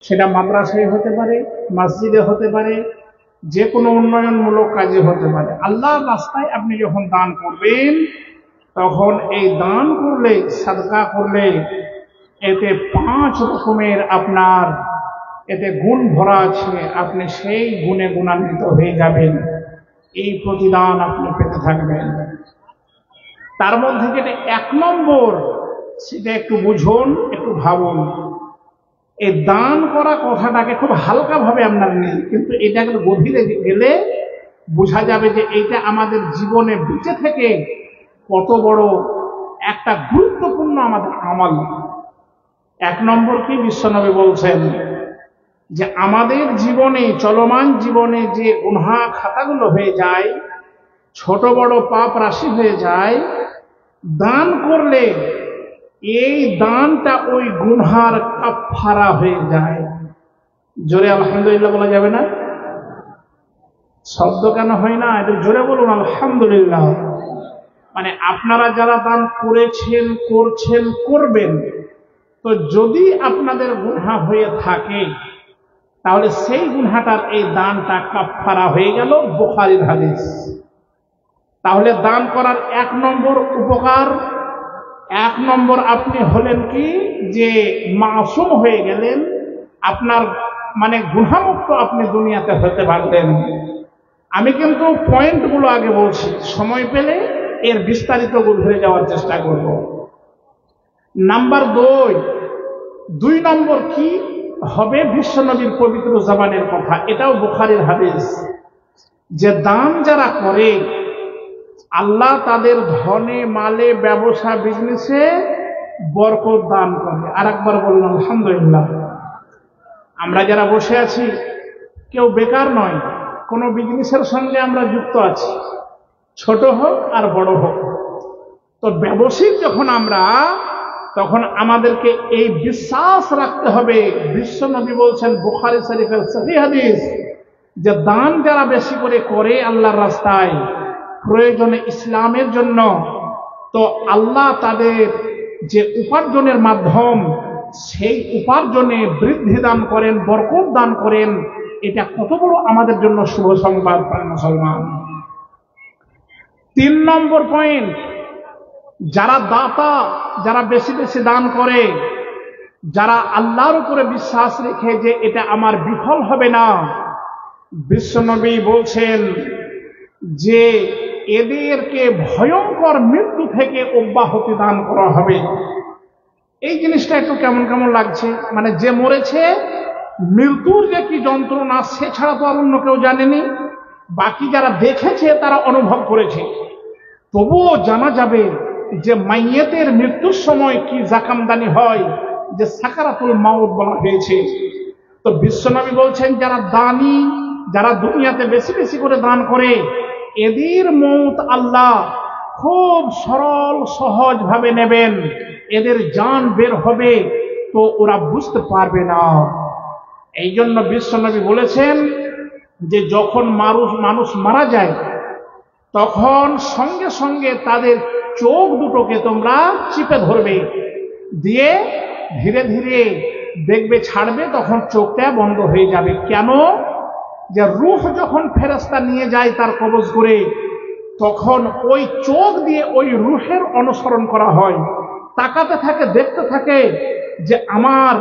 সেটা মাদ্রাসায় হতে পারে, মসজিদে হতে পারে, যে কোনো উন্নয়নমূলক কাজে হতে পারে। আল্লাহর রাস্তায় আপনি যখন দান করবেন, তখন এই দান করলে, সাদকা করলে, এতে 5 রকমের আপনার এতে গুণ ভরা আছে। আপনি সেই গুণে গুণান্বিত হয়ে যাবেন, এই প্রতিদান আপনি পেতে থাকবেন। তার মধ্যে যেটা 1 নম্বর, সেটা একটু বুঝুন, একটু ভাবুন। এই দান করা কথাটাকে খুব হালকা ভাবে আপনার নেই, কিন্তু এটাকে গভীরে গেলে বোঝা যাবে যে এইটা আমাদের জীবনে বেঁচে থেকে কত বড় একটা গুরুত্বপূর্ণ আমাদের আমল। 1 নম্বর কি বিশ্বনবী বলছেন যে আমাদের জীবনে, চলমান জীবনে যে গুনাহ খাতাগুলো হয়ে যায়, ছোট বড় পাপ রাশি হয়ে যায়, দান করলে এই দানটা ওই গুনহার কাফফারা হয়ে যায়। জোরে আলহামদুলিল্লাহ বলা যাবে না? শব্দ কেন হয় না? এটা জোরে বলুন আলহামদুলিল্লাহ। মানে আপনারা যারা দান করেছেন, করছেন, করবেন, তো যদি আপনাদের গুনাহ হয়ে থাকে, তাহলে সেই গুনাহটার এই দানটা কাফফারা হয়ে গেল। বুখারীর হাদিস। তাহলে দান করার 1 নম্বর উপকার, 1 নম্বর আপনি হলেন কি যে মাসুম হয়ে গেলেন, আপনার মানে গুনাহমুক্ত আপনি দুনিয়াতে হতে পারলেন। আমি কিন্তু পয়েন্টগুলো আগে বলছি, সময় পেলে এর বিস্তারিত গভীরে যাওয়ার চেষ্টা করব। নাম্বার 2 নম্বর কি হবে? বিশ্বনবীর পবিত্র জবানের কথা, এটাও বুখারীর হাদিস, যে দান যারা করে আল্লাহ তাদের ধনে, মালে, ব্যবসা, বিজনেসে বরকত দান করে। আরেকবার বলুন আলহামদুলিল্লাহ। আমরা যারা বসে আছি কেউ বেকার নয়, কোনো বিজনেসের সঙ্গে আমরা যুক্ত আছি, ছোট হোক আর বড় হোক। তো ব্যবসায়িক যখন আমরা, তখন আমাদেরকে এই বিশ্বাস রাখতে হবে। বিশ্বনবী বলছেন বুখারী শরীফের সহিহ হাদিস, যে দান যারা বেশি করে আল্লাহর রাস্তায়, প্রয়োজনে ইসলামের জন্য, তো আল্লাহ তাদের যে উপার্জনের মাধ্যম, সেই উপার্জনে বৃদ্ধি দান করেন, বরকত দান করেন। এটা কত বড় আমাদের জন্য শুভ সংবাদ মুসলমান। 3 নম্বর পয়েন্ট, যারা দাতা, যারা বেশি বেশি দান করে, যারা আল্লাহর উপরে বিশ্বাস রেখে যে এটা আমার বিফল হবে না, বিশ্বনবী বলছেন যে এদেরকে ভয়ঙ্কর মৃত্যু থেকে অব্যাহতি দান করা হবে। এই জিনিসটা একটু কেমন কেমন লাগছে, মানে যে মরেছে, মৃত্যুর যে কি যন্ত্রণা সে ছাড়া তো আর অন্য কেউ জানেনি, বাকি যারা দেখেছে তারা অনুভব করেছে। তবুও জানা যাবে যে মাইয়েতের মৃত্যুর সময় কি জাকামদানি হয়, যে সাকারাতুল মাউত বলা হয়েছে। তো বিশ্বনবী বলছেন যারা দানী, যারা দুনিয়াতে বেশি বেশি করে দান করে, এদের মৌত আল্লাহ খুব সরল সহজ ভাবে নেবেন, এদের জান বের হবে, তো ওরা বুঝতে পারবে না। এই জন্য বিশ্বনবী বলেছেন যে যখন মানুষ মারা যায়, তখন সঙ্গে সঙ্গে তাদের চোখ দুটোকে তোমরা চিপে ধরবে, দিয়ে ধীরে ধীরে দেখবে ছাড়বে, তখন চোখটা বন্ধ হয়ে যাবে। কেন? যে রূহ যখন ফেরেশতা নিয়ে যায় তার কবজ করে, তখন ওই চোখ দিয়ে ওই রূহের অনুসরণ করা হয়, তাকাতে থাকে, দেখতে থাকে যে আমার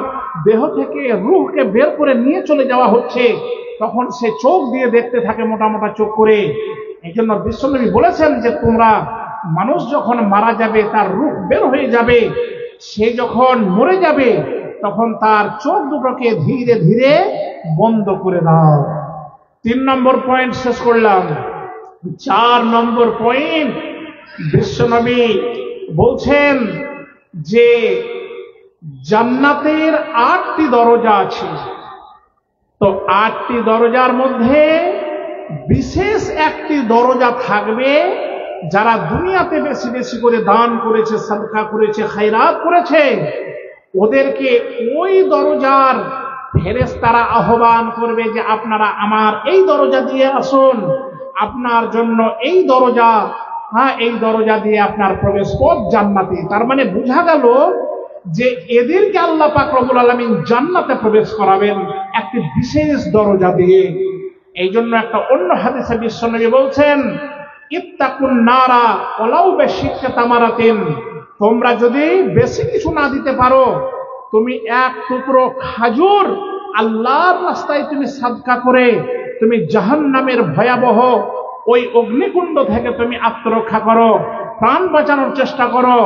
দেহ থেকে রূহকে বের করে নিয়ে চলে যাওয়া হচ্ছে। তখন সে চোখ দিয়ে দেখতে থাকে, মোটা মোটা চোখ করে। এই জন্য বিশ্বনবী বলেছেন যে তোমরা, মানুষ যখন মারা যাবে, তার রূহ বের হয়ে যাবে, সে যখন মরে যাবে, তখন তার চোখ দুটোকে ধীরে ধীরে বন্ধ করে দাও। 3 নম্বর পয়েন্ট শেষ করলাম। 4 নম্বর পয়েন্ট, বিশ্বনবী বলছেন যে জান্নাতের 8টি দরজা আছে। তো 8টি দরজার মধ্যে বিশেষ একটি দরজা থাকবে, যারা দুনিয়াতে বেশি বেশি করে দান করেছে, সাদকা করেছে, খায়রাত করেছে, ওদেরকে ওই দরজার ফেরেশতারা আহ্বান করবে যে আপনারা আমার এই দরজা দিয়ে আসুন, আপনার জন্য এই দরজা, এই দরজা দিয়ে আপনার প্রবেশ পথ জান্নাতে। তার মানে বোঝা গেল যে এদেরকে আল্লাহ পাক রব্বুল আলামিন জান্নাতে প্রবেশ করাবেন একটি বিশেষ দরজা দিয়ে। এই জন্য একটা অন্য হাদিসে বিশ্বনবী বলছেন, ইত্তাকুন নারা ওয়ালাউ বিশিক্কি তামারাতিন, তোমরা যদি বেশি কিছু না দিতে পারো, তুমি এক টুকরো খাজুর আল্লাহর রাস্তায় তুমি সাদকা করে তুমি জাহান্নামের ভয়াবহ ওই অগ্নিকুণ্ড থেকে তুমি আত্মরক্ষা করো, প্রাণ বাঁচানোর চেষ্টা করো।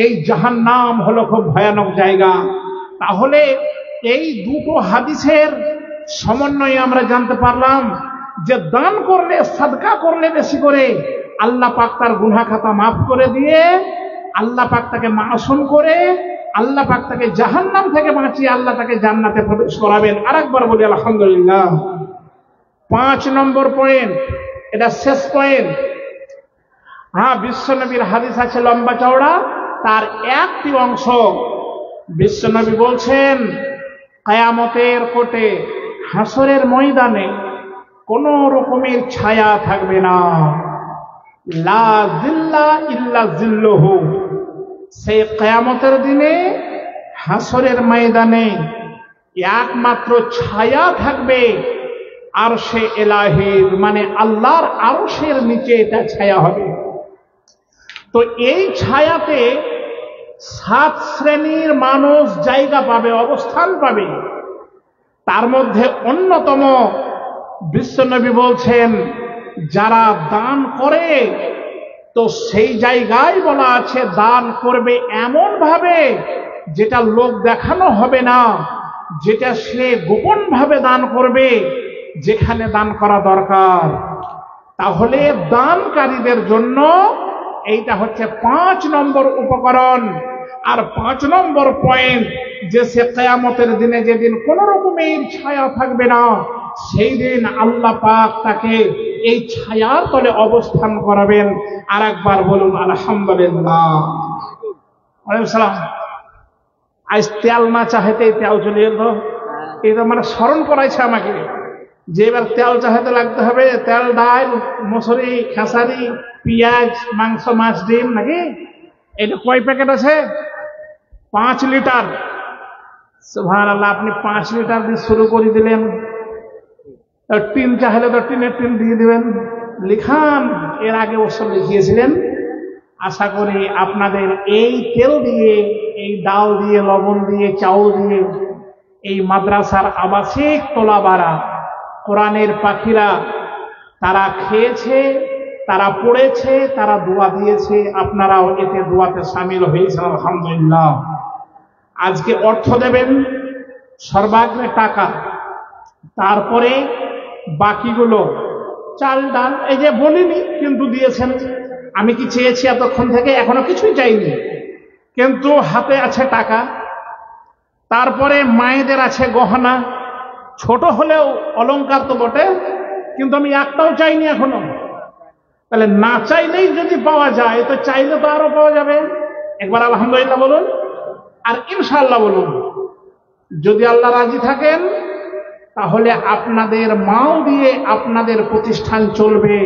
এই জাহান্নাম হলো খুব ভয়ানক জায়গা। তাহলে এই দুটো হাদিসের সমন্বয়ে আমরা জানতে পারলাম যে দান করলে, সাদকা করলে বেশি করে, আল্লাহ পাক তার গুনাহ খাতা মাফ করে দিয়ে, আল্লাহ পাক তাকে মাসুম করে, আল্লাহ পাক তাকে জাহান্নাম থেকে বাঁচিয়ে আল্লাহ তাকে জান্নাতে প্রবেশ করাবেন। আরেকবার বলি আলহামদুলিল্লাহ। 5 নম্বর পয়েন্ট, এটা শেষ পয়েন্ট। হ্যাঁ, বিশ্বনবীর হাদিস আছে লম্বা চওড়া, তার একটি অংশ বিশ্বনবী বলছেন, কিয়ামতের কোটে, হাসরের ময়দানে কোন রকমের ছায়া থাকবে না। লা জিল্লা ইল্লা জিল্লুহু, সেই কিয়ামতের দিনে হাসরের ময়দানে একমাত্র ছায়া থাকবে আরশে ইলাহির, মানে আল্লাহর আরশের নিচে এটা ছায়া হবে। তো এই ছায়াতে 7 শ্রেণীর মানুষ জায়গা পাবে, অবস্থান পাবে। তার মধ্যে অন্যতম বিশ্বনবী বলছেন, যারা দান করে, তো সেই জায়গায় বলা আছে দান করবে এমন ভাবে যেটা লোক দেখানো হবে না, যেটা সে গোপন ভাবে দান করবে, যেখানে দান করা দরকার। তাহলে দানকারীদের জন্য এইটা হচ্ছে 5 নম্বর উপকরণ। আর 5 নম্বর পয়েন্ট, যে সে কিয়ামতের দিনে যেদিন কোন রকমের ছায়া থাকবে না, সেই দিন আল্লাহ পাক তাকে এই ছায়ার তলে অবস্থান করাবেন। আর একবার বলুন আলহামদুলিল্লাহ। ওয়ালাইকুম সালাম। আজ তেল না চাহেতে তেল চলে এলো, এটা মানে স্মরণ করাইছে আমাকে যে এবার তেল চাহেতে লাগতে হবে। তেল, ডাল, মসুরি, খেসারি, পেঁয়াজ, মাংস, মাছ, ডিম, নাকি? এটা কয় প্যাকেট আছে? 5 লিটার। সুবহানাল্লাহ, আপনি 5 লিটার দিয়ে শুরু করে দিলেন। টিন চাইলে তো টিনের টিন দিয়ে দিবেন, লিখান। এর আগে ওসব লিখিয়েছিলেন। আশা করি আপনাদের এই তেল দিয়ে, এই ডাল দিয়ে, লবণ দিয়ে, চাউল দিয়ে এই মাদ্রাসার আবাসিক তোলাবারা, কোরআনের পাখিরা, তারা খেয়েছে, তারা পড়েছে, তারা দোয়া দিয়েছে। আপনারাও এতে দোয়াতে সামিল হয়েছেন আলহামদুলিল্লাহ। আজকে অর্থ দেবেন, সর্বাগ্রে টাকা, তারপরে বাকিগুলো চাল, ডাল, এই যে বলিনি কিন্তু দিয়েছেন। আমি কি চেয়েছি এতক্ষণ থেকে? এখনো কিছুই চাইনি, কিন্তু হাতে আছে টাকা। তারপরে মায়েদের আছে গহনা, ছোট হলেও অলংকার তো বটে, কিন্তু আমি একটাও চাইনি এখনো। তাহলে না চাইলেই যদি পাওয়া যায়, তো চাইলে তো আরো পাওয়া যাবে। একবার আলহামদুলিল্লাহ বলুন, আর ইনশাআল্লাহ বলুন। যদি আল্লাহ রাজি থাকেন, তাহলে আপনাদের মাও দিয়ে আপনাদের প্রতিষ্ঠান চলবে।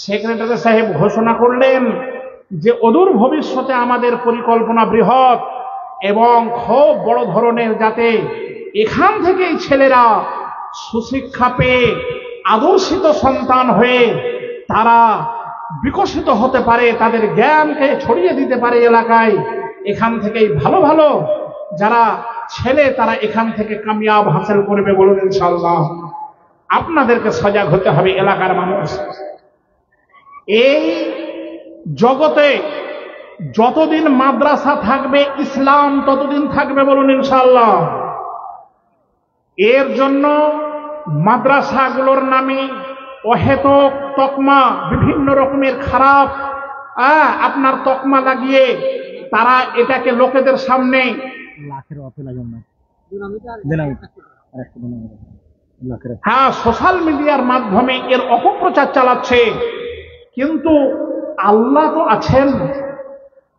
সেক্রেটারি সাহেব ঘোষণা করলেন যে অদূর ভবিষ্যতে আমাদের পরিকল্পনা বৃহৎ এবং খুব বড় ধরনের, যাতে এখান থেকেই ছেলেরা সুশিক্ষা পেয়ে আদর্শিত সন্তান হয়ে তারা বিকশিত হতে পারে, তাদের জ্ঞানকে ছড়িয়ে দিতে পারে এলাকায়। এখান থেকেই ভালো ভালো যারা ছেলে, তারা এখান থেকে কামিয়াব হাসিল করবে। বলুন ইনশাআল্লাহ। আপনাদেরকে সজাগ হতে হবে এলাকার মানুষ। এই জগতে যতদিন মাদ্রাসা থাকবে, ইসলাম ততদিন থাকবে। বলুন ইনশাআল্লাহ। এর জন্য মাদ্রাসাগুলোর নামে অহেতুক তকমা, বিভিন্ন রকমের খারাপ আপনার তকমা লাগিয়ে তারা এটাকে লোকেদের সামনে, হ্যাঁ, সোশ্যাল মিডিয়ার মাধ্যমে এর অপপ্রচার চালাচ্ছে। কিন্তু আল্লাহ তো আছেন।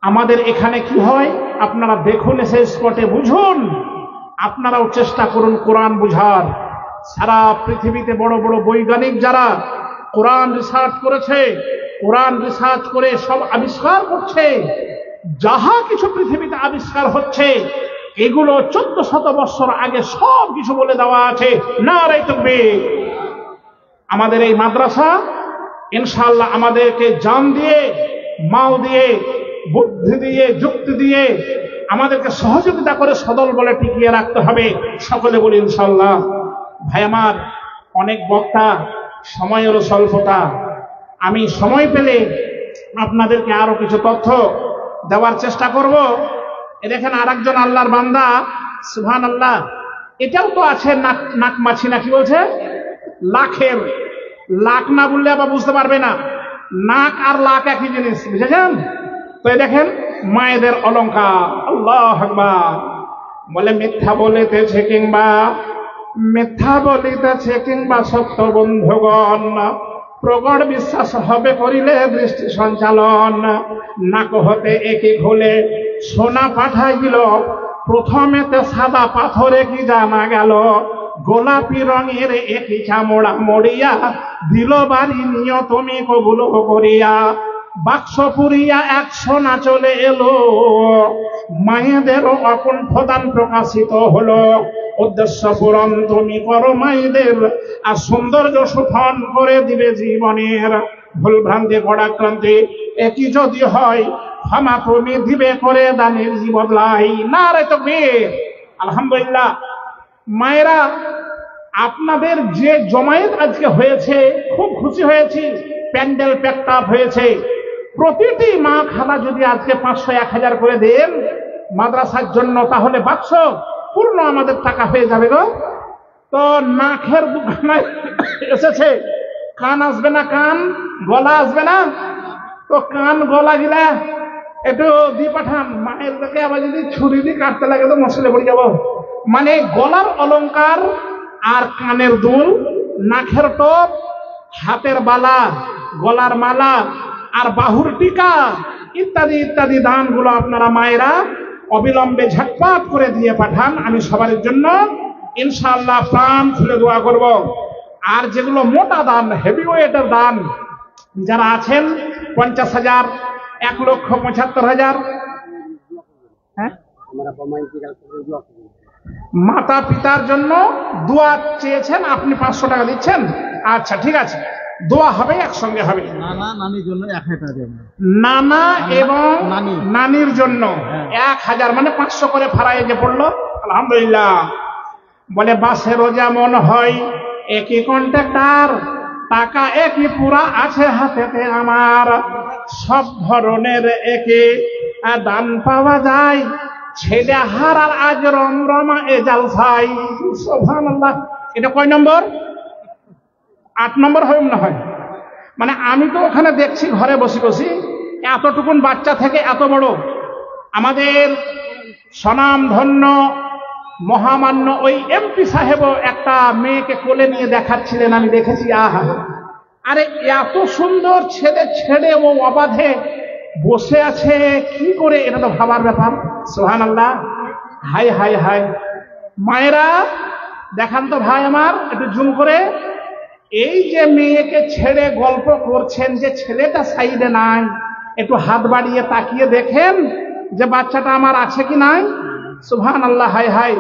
আমাদের এখানে কি হয় আপনারা দেখুন, এসে স্পটে বুঝুন। আপনারাও চেষ্টা করুন কোরআন বুঝার। সারা পৃথিবীতে বড় বড় বৈজ্ঞানিক যারা কোরআন রিসার্চ করেছে, কোরআন রিসার্চ করে সব আবিষ্কার করছে যাহা কিছু পৃথিবীতে আবিষ্কার হচ্ছে এগুলো 1400 বছর আগে সব কিছু বলে দেওয়া আছে। নারে তাকবীর। আমাদের এই মাদ্রাসা ইনশাআল্লাহ আমাদেরকে জান দিয়ে, মাল দিয়ে, বুদ্ধি দিয়ে, যুক্তি দিয়ে আমাদেরকে সহযোগিতা করে সদল বলে টিকিয়ে রাখতে হবে। সকলে বলি ইনশাআল্লাহ। ভাই আমার, অনেক বক্তা, সময়েরও স্বল্পতা, আমি সময় পেলে আপনাদেরকে আরো কিছু তথ্য দেওয়ার চেষ্টা করব। এ দেখেন আরেকজন আল্লাহর বান্দা, সুবহানাল্লাহ, এটাও তো আছে নাক মাছি নাকি বলছে, লাখের লাখ না বললে আবার বুঝতে পারবে না, নাক আর লাখ একই জিনিস, বুঝেছেন তো? দেখেন মায়েদের অলংকার, আল্লাহু আকবার। বলে মিথ্যা বলিতেছে কিংবা সত্য বন্ধুগণ, প্রগড় বিশ্বাস হবে করিলে দৃষ্টি সঞ্চালন। নাক হতে একই খুলে সোনা পাঠাইল, প্রথমেতে সাদা পাথরে কি জানা গেল, গোলাপি রঙের একই চামড়া মরিয়া দিল বাড়ি নিয় তুমি কবুল করিয়া। বাক্স পুরিয়া 100 না চলে এলো, মায়েদেরও অকুণ্ঠ দান প্রকাশিত হলো। উদ্দেশ্য পূরণ তুমি করো মায়েদের, আর সৌন্দর্য সুঠন করে দিবে জীবনের। ভুল ভ্রান্তি পরাক্রান্তি একই যদি হয়, ক্ষমা তুমি দিবে করে দানের বদলাই। নারে তাকবীর। আলহামদুলিল্লাহ। মায়েরা, আপনাদের যে জমায়েত আজকে হয়েছে খুব খুশি হয়েছি, প্যান্ডেল প্যাকড আপ হয়েছে। প্রতিটি মা খালা যদি আজকে 500-1000 করে দেন মাদ্রাসার জন্য, তাহলে বাক্স পূর্ণ আমাদের টাকা হয়ে যাবে গো। তো নাকের দোকানে এসেছে, কান আসবে না, কান গলা আসবে না, তো কান গলা গিলা একটু দিয়ে পাঠান। মায়ের দিকে আবার যদি ছুরি দিয়ে কাটতে লাগে তো মুশকিলে পড়ে যাব। মানে গলার অলংকার আর কানের দুল, নাকের টপ, হাতের বালা, গলার মালা আর বাহুর টিকা ইত্যাদি ইত্যাদি দানগুলো আপনারা মায়েরা অবিলম্বে ঝটপট করে দিয়ে পাঠান। আমি সবার জন্য ইনশাআল্লাহ প্রাণ খুলে দোয়া করব। আর যেগুলো মোটা দান, হেভি ওয়েটের দান যারা আছেন, 50,000, 1,75,000, হ্যাঁ, মাতা পিতার জন্য দোয়া চেয়েছেন, আপনি 500 টাকা দিচ্ছেন। আচ্ছা ঠিক আছে, দোয়া হবে, একসঙ্গে হবে। নানির জন্য 1000 টাকা দেবেন। নানা এবং নানির জন্য 1000, মানে 500 করে ফারায় যে পড়লো। আলহামদুলিল্লাহ। বলে বাসেরও যেমন হয় একই কন্ট্রাক্টর, টাকা একই পুরা আছে হাতেতে আমার, সব ধরনের একই দান পাওয়া যায়, ছেলে হারার আজ রমরমা এ জালসাই। সুবহানাল্লাহ। এটা কয় নম্বর? 8 নম্বর হয় মনে হয়। মানে আমি তো ওখানে দেখছি ঘরে বসে বসে, এতটুকুন বাচ্চা থেকে এত বড় আমাদের স্বনাম ধন্য মহামান্য ওই এমপি সাহেবও একটা মেয়েকে কোলে নিয়ে দেখাচ্ছিলেন, আমি দেখেছি। আহা, আরে এত সুন্দর ছেলে ছেড়ে ও অবাধে বসে আছে কি করে, এটা তো ভাবার ব্যাপার। সুবহানাল্লাহ। High high high. মায়েরা দেখান তো ভাই আমার, একটু জুম করে। এই যে মেয়েকে ছেড়ে গল্প করছেন, যে ছেলেটা সাইডে নাই, একটু হাত বাড়িয়ে তাকিয়ে দেখেন যে বাচ্চাটা আমার আছে কি নাই। সুবহানাল্লাহ। High high.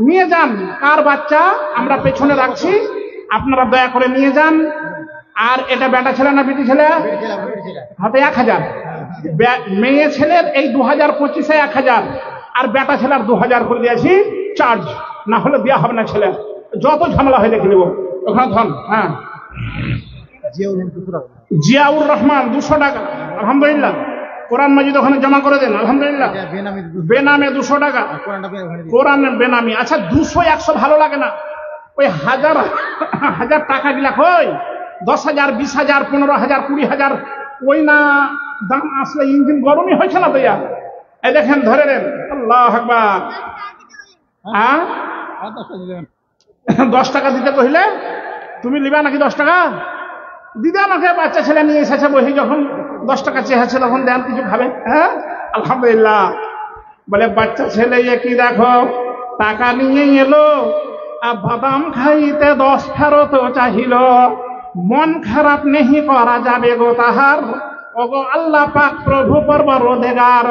নিয়ে যান, কার বাচ্চা আমরা পেছনে রাখছি, আপনারা দয়া করে নিয়ে যান। আর এটা বেটা ছেলে না বেটি ছেলে? হাতে 1000। মেয়ে ছেলের এই 2025-এ 1000, আর বেটা ছেলের 2000 করে দিয়েছি চার্জ, না হলে দেওয়া হবে না। ছেলে যত ঝামেলা হয় দেখে নেব ওখানে ধন। হ্যাঁ, জিয়াউর রহমান 200 টাকা। আলহামদুলিল্লাহ। কোরআন মাজিদ ওখানে জমা করে দেন। আলহামদুলিল্লাহ। বেনামে 200 টাকা, কোরআন বেনামি। আচ্ছা 200-100 ভালো লাগে না, ওই হাজার টাকা গিলা কই 10,000, 20,000, 15,000, 20,000, ওই না দাম আসলে ইঞ্জিন গরমই হয়েছে না ভাইয়া। এই দেখেন ধরে নেন। আল্লাহু আকবার। হ্যাঁ, 10 টাকা দিতে কহিলে তুমি লিবা নাকি? 10 টাকা দিদি আমাকে বাচ্চা ছেলে নিয়ে এসেছে বহি, যখন 10 টাকা চেয়েছে তখন দেন, কিছু খাবে। হ্যাঁ, আলহামদুলিল্লাহ। বলে বাচ্চা ছেলে কি দেখো টাকা নিয়ে এলো, আর বাদাম খাইতে 10 ফেরত চাহিল, মন খারাপ নেহি করা যাবে গো তাহার, ওগো আল্লাহ পাক প্রভু পরবরদিগার,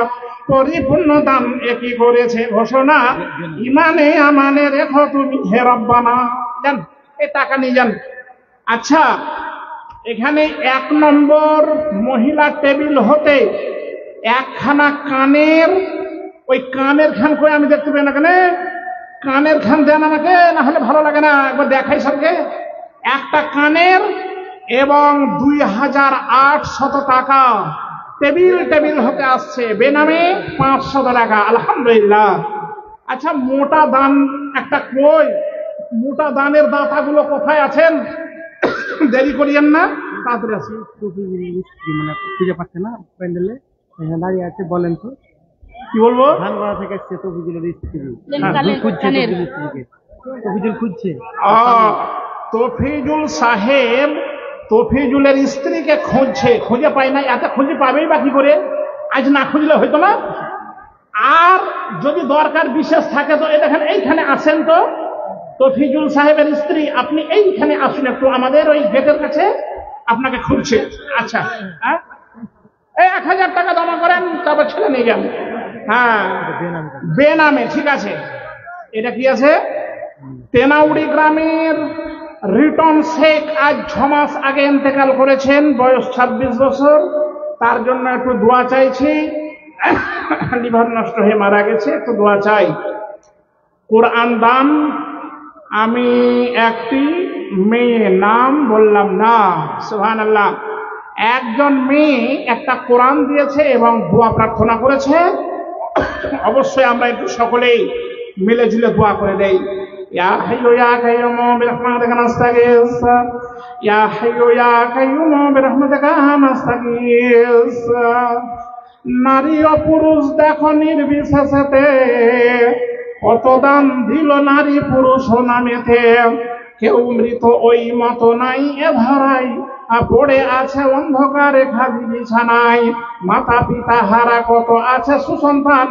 পরিপূর্ণ দান একই করেছে ঘোষণা, ইমানে আমানে রেখো তুমি হে রব্বানা। যান এই টাকা নিয়ে যান। আচ্ছা, এখানে 1 নম্বর মহিলা টেবিল হতে একখানা কানের, ওই কানের খান কই আমি দেখতে পাই না, কেন কানের খান দেন আমাকে, না হলে ভালো লাগে না, একবার দেখাই সবকে। একটা কানের এবং 2800 টাকা টেবিল হতে আসছে, বেনামে 500 টাকা, আলহামদুলিল্লাহ। আচ্ছা, মোটা দান একটা কই, মোটা দানের দাতাগুলো কোথায় আছেন? দেরি করিয়েন না, তাড়াতাড়ি আসি। মানে খুঁজে পাচ্ছে না প্যান্ডেলে, দাঁড়িয়ে আছে, বলেন তো কি বলবো? ধানগড়া থেকে এসছে তফিজুলের স্ত্রী, খুঁজছে তফিজুল স্ত্রীকে, তফিজুল খুঁজছে। তফিজুল সাহেব তফিজুলের স্ত্রীকে খুঁজছে, খুঁজে পাই না, এত খুঁজে পাবেই বা কি করে? আজ না খুঁজলে হইতো না। আর যদি দরকার বিশেষ থাকে তো দেখেন এইখানে আসেন তো, তফিজুল সাহেবের স্ত্রী, আপনি এইখানে আসুন একটু, আমাদের ওই গেটের কাছে আপনাকে খুঁজছে। আচ্ছা, এই 1000 টাকা জমা করেন, তারপর ছেলে নিয়ে যান। হ্যাঁ, বেনামে, ঠিক আছে। এটা কি আছে? তেনাউড়ি গ্রামের রিটন শেখ আজ 6 মাস আগে ইন্তেকাল করেছেন, বয়স 26 বছর। তার জন্য একটু দোয়া চাইছি, লিভার নষ্ট হয়ে মারা গেছে, একটু দোয়া চাই। কোরআন দান, আমি একটি মেয়ে, নাম বললাম না, সুবহানাল্লাহ। একজন মেয়ে একটা কোরআন দিয়েছে এবং দোয়া প্রার্থনা করেছে। অবশ্যই আমরা একটু সকলেই মিলে ঝুলে দোয়া করে দেই। ইয়া হাইয়্যু ইয়া কাইয়্যুম বিরহমাতিকা নাস্তাগীস, ইয়া হাইয়্যু ইয়া কাইয়্যুম বিরহমাতিকা নাস্তাগীস। নারী ও পুরুষ দেখো নির্বিশেষেতে, কত দান দিল নারী পুরুষ নামেতে। কেউ মৃত ওই মত নাই এ ধারায়, পড়ে আছে অন্ধকারে খালি বিছানায়। মাতা পিতা হারা কত আছে সুসন্তান,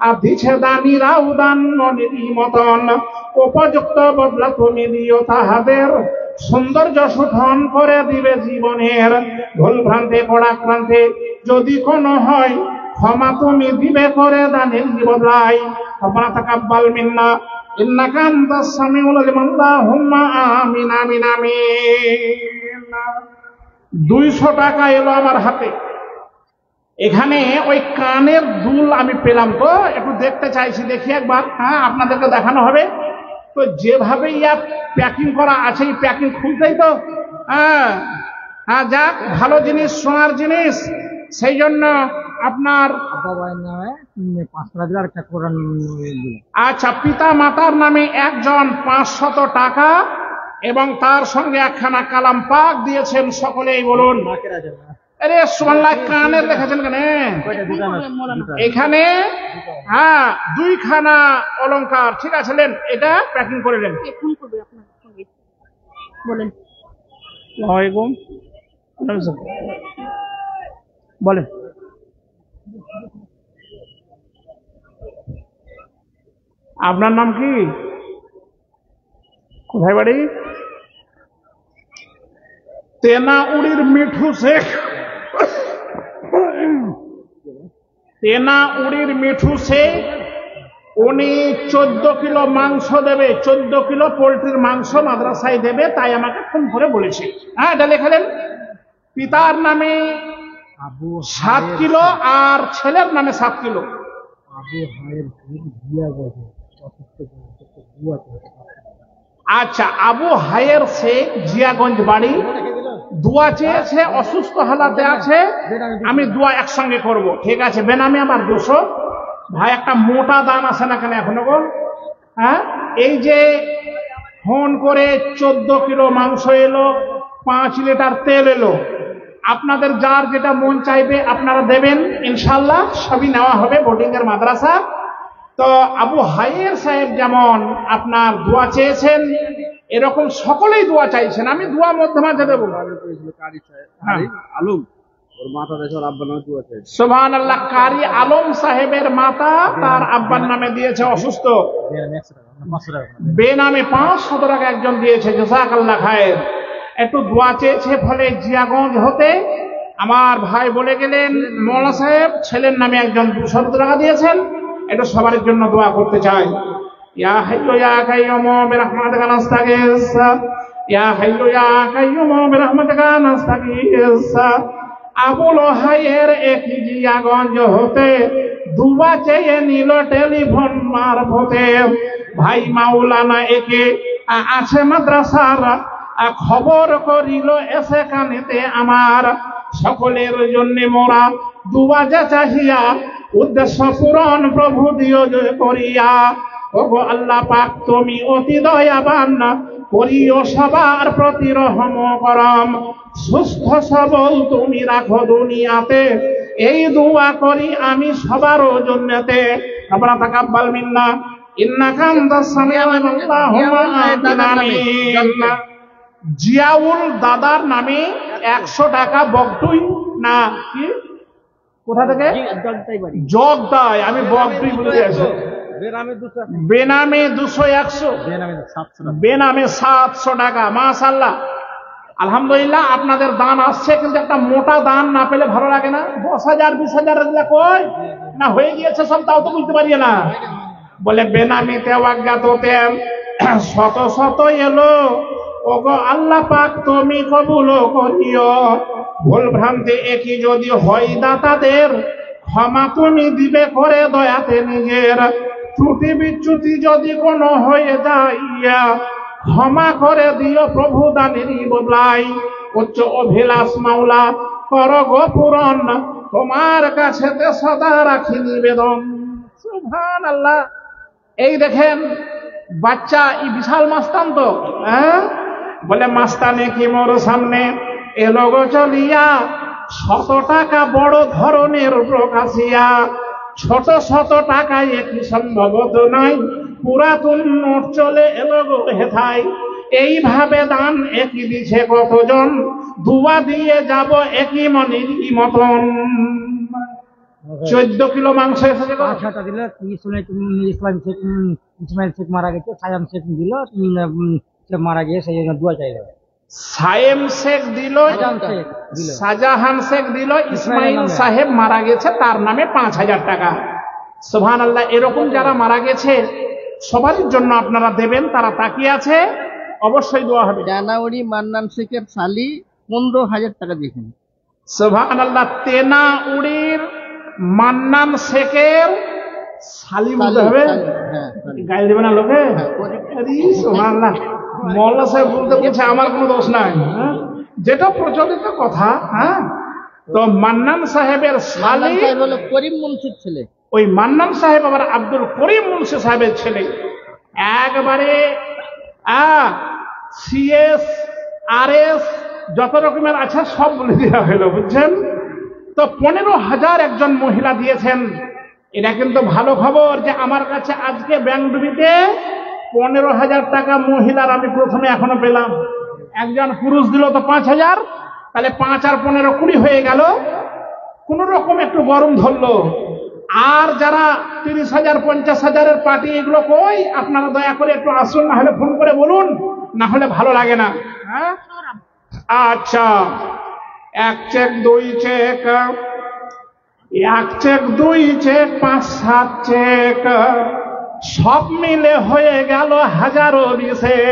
আর দিছে দানিরাও দান মনেরই মতন। উপযুক্ত বদলা তুমি দিও তাহাদের, সৌন্দর্য শোধন করে দিবে জীবনের। ভুল ভ্রান্তে পরাক্রান্তে যদি কোনো হয়, ক্ষমা তুমি দিবে করে দানের বদলাই। রব্বানা তাকাব্বাল মিন্না ইন্নাকা আনতাস সামিউল আলিম, আল্লাহুম্মা আমিন আমিন আমিন। 200 টাকা এলো আমার হাতে। এখানে ওই কানের দুল আমি পেলাম, তো একটু দেখতে চাইছি, দেখি একবার। হ্যাঁ, আপনাদেরকে দেখানো হবে তো। যেভাবে ইয়া প্যাকিং করা আছে, এই প্যাকিং খুলতেই তো। হ্যাঁ হ্যাঁ, যাক, ভালো জিনিস, সোনার জিনিস, সেই জন্য আপনার বাবার নামে 500 টাকা আর একটা কোরআন দিল। আচ্ছা, পিতা মাতার নামে একজন 500 টাকা এবং তার সঙ্গে একখানা কালাম পাক দিয়েছেন। সকলেই বলুন আরে সুবহানাল্লাহ। কানের দেখেছেন কেন? এখানে হ্যাঁ 2খানা অলংকার, ঠিক আছে। নেন, এটা প্যাকিং করে নেন। বলেন বলেন। আপনার নাম কি? কোথায় বাড়ি? তেনাউড়ির মিঠু শেখ। তেনাউড়ির মিঠু শেখ, উনি 14 কিলো মাংস দেবে, 14 কিলো পোল্ট্রির মাংস মাদ্রাসায় দেবে, তাই আমাকে ফোন করে বলেছে। হ্যাঁ, এটা লেখালেন। পিতার নামে 7 কিলো আর ছেলের নামে 7 কিলো। আচ্ছা, আবু হায়ের শেখ, জিয়াগঞ্জ বাড়ি। দোয়া চেয়েছে, অসুস্থ হালাতে আছে, আমি দোয়া একসঙ্গে করব, ঠিক আছে। বেনামে আমার 200। ভাই, একটা মোটা দান আছে না কেন এখনো গো? হ্যাঁ, এই যে ফোন করে 14 কিলো মাংস এলো, 5 লিটার তেল এলো, আপনাদের যার যেটা মন চাইবে আপনারা দেবেন, ইনশাল্লাহ সবই নেওয়া হবে। বোর্ডিং এর মাদ্রাসা তো। আবু হায়ের সাহেব যেমন আপনার দোয়া চেয়েছেন, এরকম সকলেই দোয়া চাইছেন, আমি দোয়া মধ্যে মাঝে দেবো। সুবহানাল্লাহ। কারি আলম সাহেবের মাতা তার আব্বার নামে দিয়েছে, অসুস্থ, বেনামে 500 টাকা একজন দিয়েছে, জাযাকাল্লাহ খায়ের। একটু দোয়া চেয়েছে, ফলে জিয়াগঞ্জ হতে আমার ভাই বলে গেলেন মৌলানা সাহেব ছেলের নামে একজন 200 টাকা দিয়েছেন, এটা সবার জন্য দোয়া করতে চাই। ইয়া হাইয়্যু ইয়া কাইয়্যুম বিরহমাতিকা নাস্তাগীস, ইয়া হাইয়্যু ইয়া কাইয়্যুম বিরহমাতিকা নাস্তাগীস। আবুল হায়ের একজিয়াগঞ্জ হতে দুবা চেয়ে নিল টেলিফোন মারফতে, ভাই মাওলানা একে আছে মাদ্রাসার খবর করিল এসে কানেতে আমার। সকলের জন্য মোরা দুবাজা চাহিয়া উদ্দেশ্য পূরণ প্রভু দিও জয় করিয়া। ওগো আল্লাহ পাক তুমি অতি দয়াবান, করিও সবার প্রতি রহম করম। সুস্থ সবল তুমি রাখো দুনিয়াতে, এই দোয়া করি আমি সবারও জন্যতে। রব্বানা তাকাব্বাল মিন্না ইন্নাকা আনতাস সামিউল আলিম। আল্লাহুম্মা আমিন। জিয়াউল দাদার নামে 100 টাকা বগটুই না কি কোথা থেকে জগদায়, আমি বগটুই বলে আছি। বেনামে 200 100, বেনামে 700 টাকা। মাশাআল্লাহ, আলহামদুলিল্লাহ। আপনাদের দান আসছে, কিন্তু একটা মোটা দান না পেলে ভালো লাগে না। 10,000 20,000 দিলে কই না হয়ে গিয়েছে সব, তাও তো বুঝতে পারি না। বলে বেনামিতে অজ্ঞাততে শত শত এলো, ওগো আল্লাহ পাক তুমি কবুল করিও। ভুল ভ্রান্তি একই যদি হয় দাতাদের, ক্ষমা তুমি দিবে করে দয়াতে নিজের। ত্রুটি বিচ্যুতি যদি কোনো হয়ে যায়, ক্ষমা করে দিও প্রভু দানেরই বদলাই। উচ্চ অভিলাষ মাওলা কর গো পূরণ, তোমার কাছে সদা রাখি নিবেদন। সুবহানাল্লাহ। এই দেখেন বাচ্চা, এই বিশাল মাস্তান তো, হ্যাঁ বলে মাস্তানে কি মোর সামনে এলো গো চলিয়া, 100 টাকা বড় ধরনের প্রকাশিয়া। ছোট 100 টাকায় কি সম্ভবত নাই, পুরাতন নোট চলে এলো গো হেথায়। এইভাবে দান একই দিছে কতজন, দুয়া দিয়ে যাব একই মনের মতন। 14 কিলো মাংস এসেছে। দিল ইসমাইল শেখ মারা গেছে, সায়াম শেখ দিল মারা গিয়ে, সেই জন্য দোয়া চাই। সায়েম শেখ দিল, শাহজাহান শেখ দিল, ইসমাইল সাহেব মারা গেছে, তার নামে 5,000 টাকা। সুবহানাল্লাহ। এরকম যারা মারা গেছে সবার জন্য আপনারা দেবেন, তারা তাকিয়ে আছে, অবশ্যই দোয়া হবে। জানাউরি মান্নান শেখের শালি 15,000 টাকা দিয়েছেন। সুবহানাল্লাহ। তেনাউড়ির মান্নান শেখের শালি বলতে হবে, গাইল দেবে না লোকে। সুবহানাল্লাহ। মৌলানা সাহেব বলতে বলছে আমার কোনো দোষ নাই, যেটা প্রচলিত কথা। হ্যাঁ, তো মান্নান সাহেবের শালি হলো করিম মুন্সির ছেলে। ওই মান্নান সাহেব আবার আব্দুল করিম মুন্সি সাহেবের ছেলে। একবারে সিএস আরএস যত রকমের আছে সব বলে দেওয়া হলো, বুঝছেন তো। 15,000 একজন মহিলা দিয়েছেন। এটা কিন্তু ভালো খবর যে আমার কাছে আজকে ব্যাংক ডুবিতে 15,000 টাকা মহিলার আমি প্রথমে এখনো পেলাম। একজন পুরুষ দিল তো 5,000, তাহলে 5 আর 15 20 হয়ে গেল। কোন রকম একটু গরম ধরলো। আর যারা 30,000 50,000-এর পার্টি, এগুলো কই? আপনারা দয়া করে একটু আসুন, না হলে ফোন করে বলুন, না হলে ভালো লাগে না। হ্যাঁ, আচ্ছা। 1 check 2 check, 1 check 2 check 5 7 check, সব মিলে হয়ে গেল 1020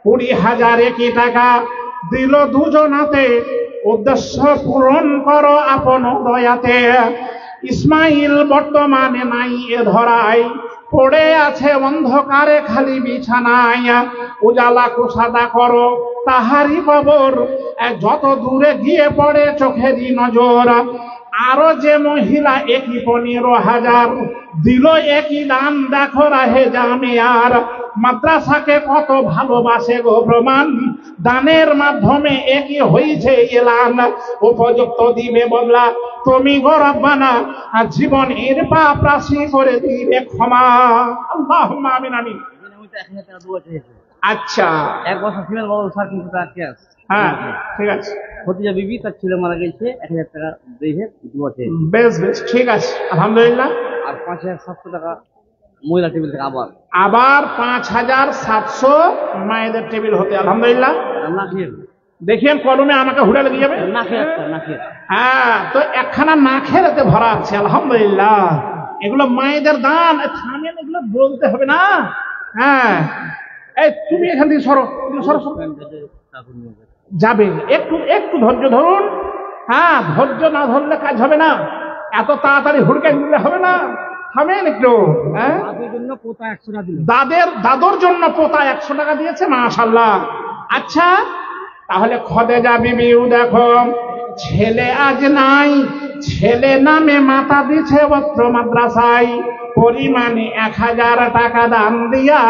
20,000 একই টাকা দিল দুজনাতে। উদ্দেশ্য পূরণ করো আপন দয়াতে। ইসমাইল বর্তমানে নাই এ ধরায়, পড়ে আছে অন্ধকারে খালি বিছানায়। উজালা কুসাদা করো তাহারি কবর, যত দূরে গিয়ে পড়ে চোখেরই নজর। আরো যে মহিলা একই 15,000 দিল একই দান, দেখো রাহে জামিয়ার। মাদ্রাসাকে কত ভালোবাসে গো প্রমাণ, দানের মাধ্যমে একই হয়েছে এলান। উপযুক্ত দিবে বদলা তুমি গো রব্বানা, আর জীবন এর পাপ রাশি করে দিবে ক্ষমা। আল্লাহুম্মা আমিন আমিন। আচ্ছা, 1 বছর ফিমেল বড় স্যার, কিন্তু তার কেস। হ্যাঁ ঠিক আছে। খতিজা বিবি তার ছেলে মারা গেছে, 1,000 টাকা দিয়ে দোয়া চাই। বেশ বেশ, ঠিক আছে, আলহামদুলিল্লাহ। আর 5,700 টাকা মহিলা টেবিল থেকে আবার 5,700 মায়েদের টেবিল হতে, আলহামদুলিল্লাহ। দেখিয়েন কলমে আমাকে হুড়া লেগে যাবে। নাকের হ্যাঁ, তো একখানা নাখের এতে ভরা আছে, আলহামদুলিল্লাহ। এগুলো মায়েদের দান। থামেন, এগুলো বলতে হবে না। হ্যাঁ, এই তুমি এখান থেকে সরো, সরো সরো। যাবে, একটু একটু ধৈর্য ধরুন। হ্যাঁ, ধৈর্য না ধরলে কাজ হবে না, এত তাড়াতাড়ি হুড়কে নিলে হবে না। থামেন একটু। হ্যাঁ, দাদর জন্য পোতা 100 টাকা দিয়েছে, মাশাআল্লাহ। আচ্ছা, তাহলে খদেজা বিবিও দেখো, ছেলে আজ নাই, ছেলে নামে মাতা দিছে অত্র মাদ্রাসায়, পরিমাণে 1000 টাকা দান দিয়া,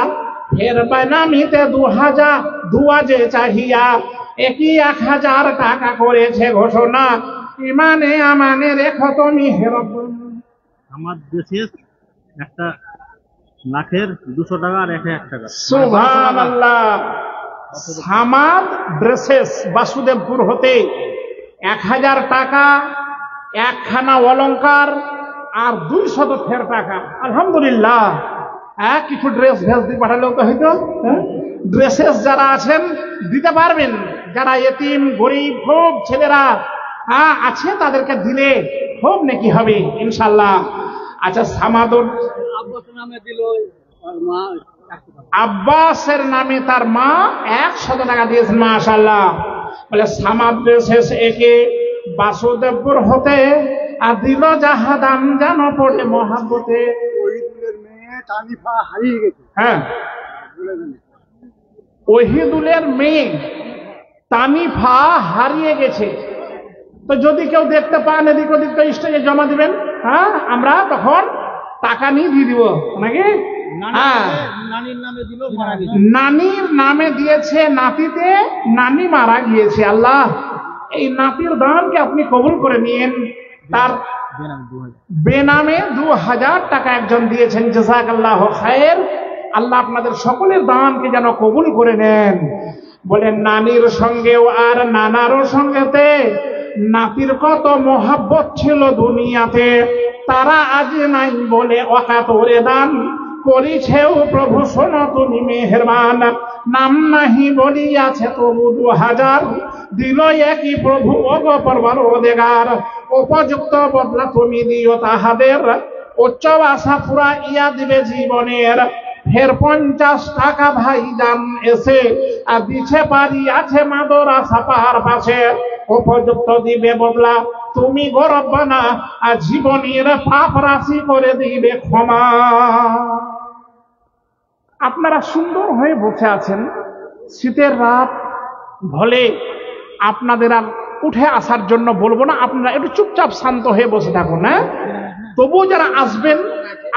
ফের বেনামিতে 2000 দুয়াজে চাহিয়া, একই 1000 টাকা করেছে ঘোষণা, ইমানে আমানে রেখো তুমি হে রব্বুল। আমার দেশে একটা নাকের 200 টাকা আর 1 টাকা। সুবহানাল্লাহ। সামাদ ড্রেসেস বাসুদেবপুর হতে 1000 টাকা, একখানা অলংকার আর 200 ফের টাকা, আলহামদুলিল্লাহ। কিছু ড্রেস ভেস দিয়ে পাঠালেও তো হয়তো। ড্রেসেস যারা আছেন দিতে পারবেন, যারা এতিম গরিব খুব ছেলেরা আছে তাদেরকে দিলে খুব নেকি হবে ইনশাল্লাহ। আচ্ছা, সামাদুর আব্বাসের নামে তার মা 100 টাকা দিয়েছেন, মাশাআল্লাহ। বলে সামাদ ড্রেসেস একে বাসুদেবপুর হতে আর দিল যাহা দাম যেন পড়ে মহাব্বতে। হ্যাঁ, ওহিদুলের মেয়ে তানিফা হারিয়ে গেছে। তো যদি কেউ দেখতে পান, এদিক ওদিক তো স্টেজে জমা দিবেন। হ্যাঁ, আমরা তখন টাকা নিয়ে দিয়ে দিব নাকি। হ্যাঁ, নানির নামে দিয়েছে, নাতিতে নানি মারা গিয়েছে। আল্লাহ, এই নাতির দানকে আপনি কবুল করে নিয়েন। তার বেনামে 2000 টাকা একজন দিয়েছেন, জাযাকাল্লাহু খায়ের। আল্লাহ আপনাদের সকলের দানকে যেন কবুল করে নেন। বলেন, নানির সঙ্গেও আর নানারও সঙ্গেতে নাতির কত মহাব্বত ছিল দুনিয়াতে, তারা আজ নাই বলে অকাতরে দান করিছেও প্রভু শোনো তুমি মেহেরবান। নাম নাহি বলিয়াছে তবু 2000 দিল একই প্রভু ওগো পরওয়ারদিগার। উপযুক্ত বদলা তুমি দিও তাহাদের, উচ্চ আশা পুরা ইয়া দিবে জীবনের। ফের 50 টাকা ভাই যান এসে আর দিছে পারি আছে মাদ্রাসা পার পাশে। উপযুক্ত দিবে বদলা তুমি গরবানা, আর জীবনের পাপ রাশি করে দিবে ক্ষমা। আপনারা সুন্দর হয়ে বসে আছেন, শীতের রাত ভলে আপনাদের আর উঠে আসার জন্য বলবো না, আপনারা একটু চুপচাপ শান্ত হয়ে বসে থাকুন। হ্যাঁ, তবুও যারা আসবেন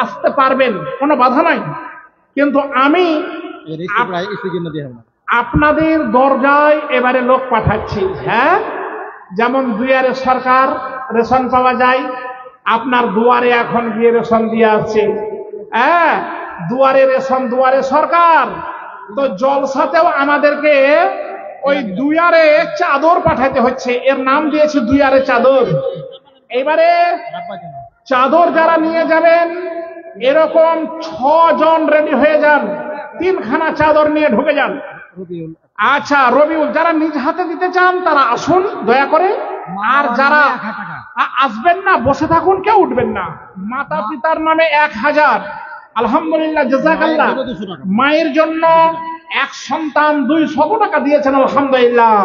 আসতে পারবেন, কোনো বাধা নাই। কিন্তু আমি আপনাদের দরজায় এবারে লোক পাঠাচ্ছি। হ্যাঁ, যেমন দুয়ারে সরকার রেশন পাওয়া যায়, আপনার দুয়ারে এখন গিয়ে রেশন দিয়ে আসছে। হ্যাঁ, দুয়ারে রেশন, দুয়ারে সরকার। তো জলসাতেও আমাদেরকে ওই দুয়ারে চাদর পাঠাতে হচ্ছে, এর নাম দিয়েছে দুয়ারে চাদর। এবারে চাদর যারা নিয়ে যাবেন, এরকম 6 জন রেডি হয়ে যান, 3খানা চাদর নিয়ে ঢুকে যান। আচ্ছা, রবিউল, যারা নিজ হাতে দিতে চান তারা আসুন দয়া করে। আর যারা আসবেন না বসে থাকুন, কেউ উঠবেন না। মাতা পিতার নামে 1000, আলহামদুলিল্লাহ, জাযাকাল্লাহ। মায়ের জন্য 1 সন্তান 200 টাকা দিয়েছেন, আলহামদুলিল্লাহ।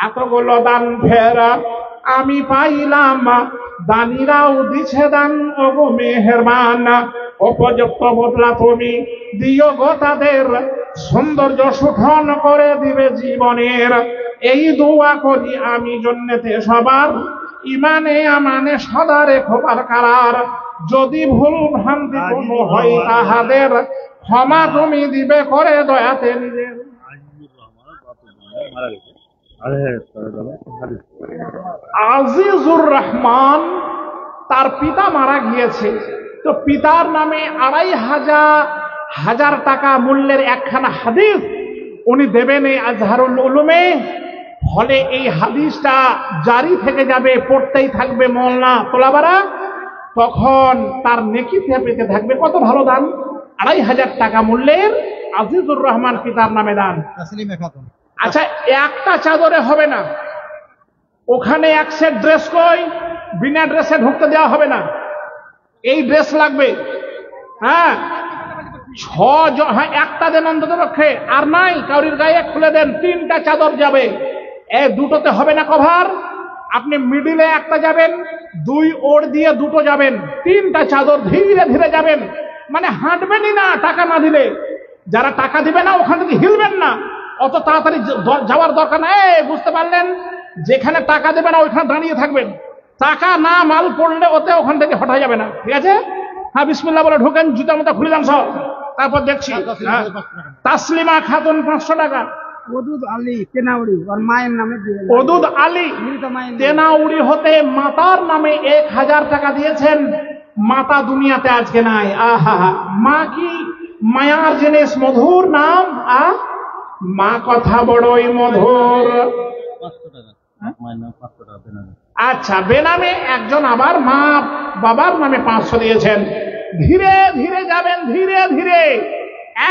এতগুলো দান ফের আমি পাইলাম, দানিরাও দিছে দান ওগো মেহেরবান। উপযুক্ত বদলা তুমি দিও গো তাদের, সৌন্দর্য সুঠন করে দিবে জীবনের। এই দোয়া করি আমি জন্নতে সবার, ইমানে আমানে সদা রেখো বারকারার। যদি ভুল ভ্রান্তি কোনো হয় তাহাদের, ক্ষমা তুমি দিবে করে দয়াতে নিজের। আজিজুর রহমান, তার পিতা মারা গিয়েছে। তো পিতার নামে 2500 টাকা মূল্যের একখানা হাদিস উনি দেবেন এই আজহারুল উলুমে। ফলে এই হাদিসটা জারি থেকে যাবে, পড়তেই থাকবে মোল্লা তোলাবারা, তখন তার নেকি পেতে থাকবে। কত ভালো দান! 2500 টাকা মূল্যের আজিজুর রহমান পিতার নামে দান। আচ্ছা, একটা চাদরে হবে না, ওখানে এক সেট ড্রেস কই, বিনা ড্রেসে ঢুকতে দেওয়া হবে না, এই ড্রেস লাগবে। হ্যাঁ, হ্যাঁ, একটা দেন অন্তত পক্ষে, আর নাই কাউরির গায়ে খুলে দেন, 3টা চাদর যাবে। দুটোতে হবে না কভার, আপনি মিডিলে একটা যাবেন, 2 ওড় দিয়ে 2টো যাবেন, 3টা চাদর ধীরে ধীরে যাবেন, মানে হাঁটবেনই না টাকা না দিলে। যারা টাকা দিবে না ওখান থেকে হিলবেন না, অত তাড়াতাড়ি যাওয়ার দরকার নাই। বুঝতে পারলেন? যেখানে টাকা দেবে না ওইখানে দাঁড়িয়ে থাকবেন, টাকা না মাল পড়লে ওতে ওখান থেকে হটা যাবে না, ঠিক আছে? হ্যাঁ, বিসমিল্লাহ বলে ঢোকেন, জুতা মোতা খুলে যান সব, তারপর দেখছি। তাসলিমা খাতুন 500 টাকা। ওদুদ আলী তেনাউড়ি, ওর মায়ের নামে ওদুদ আলী তেনাউড়ি হতে মাতার নামে 1000 টাকা দিয়েছেন। মাতা দুনিয়াতে আজকে নাই। আহা, মা কি মায়ার জিনিস, মধুর নাম। মা কথা বড়ই মধুর। 500 টাকা মায়ের নাম, 500 টাকা বেনামে। আচ্ছা, বেনামে একজন আবার মা বাবার নামে 500 দিয়েছেন। ধীরে ধীরে যাবেন, ধীরে ধীরে,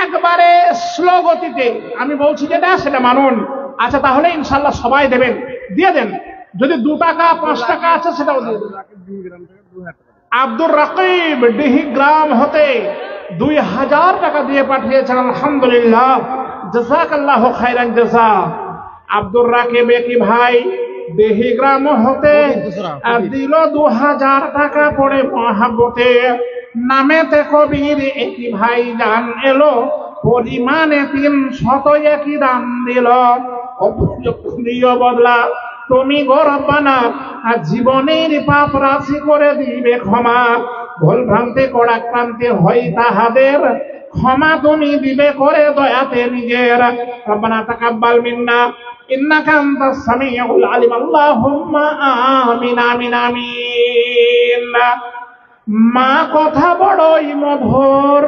একবারে স্লো গতিতে। আমি বলছি যেটা সেটা মানুন। আচ্ছা, তাহলে ইনশাল্লাহ সবাই দেবেন, দিয়ে দেন। যদি 2 টাকা 5 টাকা আছে সেটাও দিয়ে দেন। আব্দুর রাকিব ডিহি গ্রাম হতে 2000 টাকা দিয়ে পাঠিয়েছেন, আলহামদুলিল্লাহ, জাযাকাল্লাহু খাইরান জাযা। আব্দুর রাকিব কি ভাই দেহি গ্রাম হতে দিল 2000 টাকা পড়ে মহাব্বতে। নামেতে কবির একই ভাই জান এলো, পরিমাণে 300 একই দান দিল। প্রিয় বদলা তুমি গরবানা, আর জীবনের পাপ রাশি করে দিবে ক্ষমা। ভুল ভ্রান্তি কড়াক্রান্তি হয় তাহাদের, ক্ষমা তুমি দিবে করে দয়াতে নিজের। রব্বানা তাকাব্বাল মিন্না ইন্নাকা আনতাস সামিউল আলিম। আল্লাহুম্মা আমিন আমিন আমিন। মা কথা বড়ই মধুর,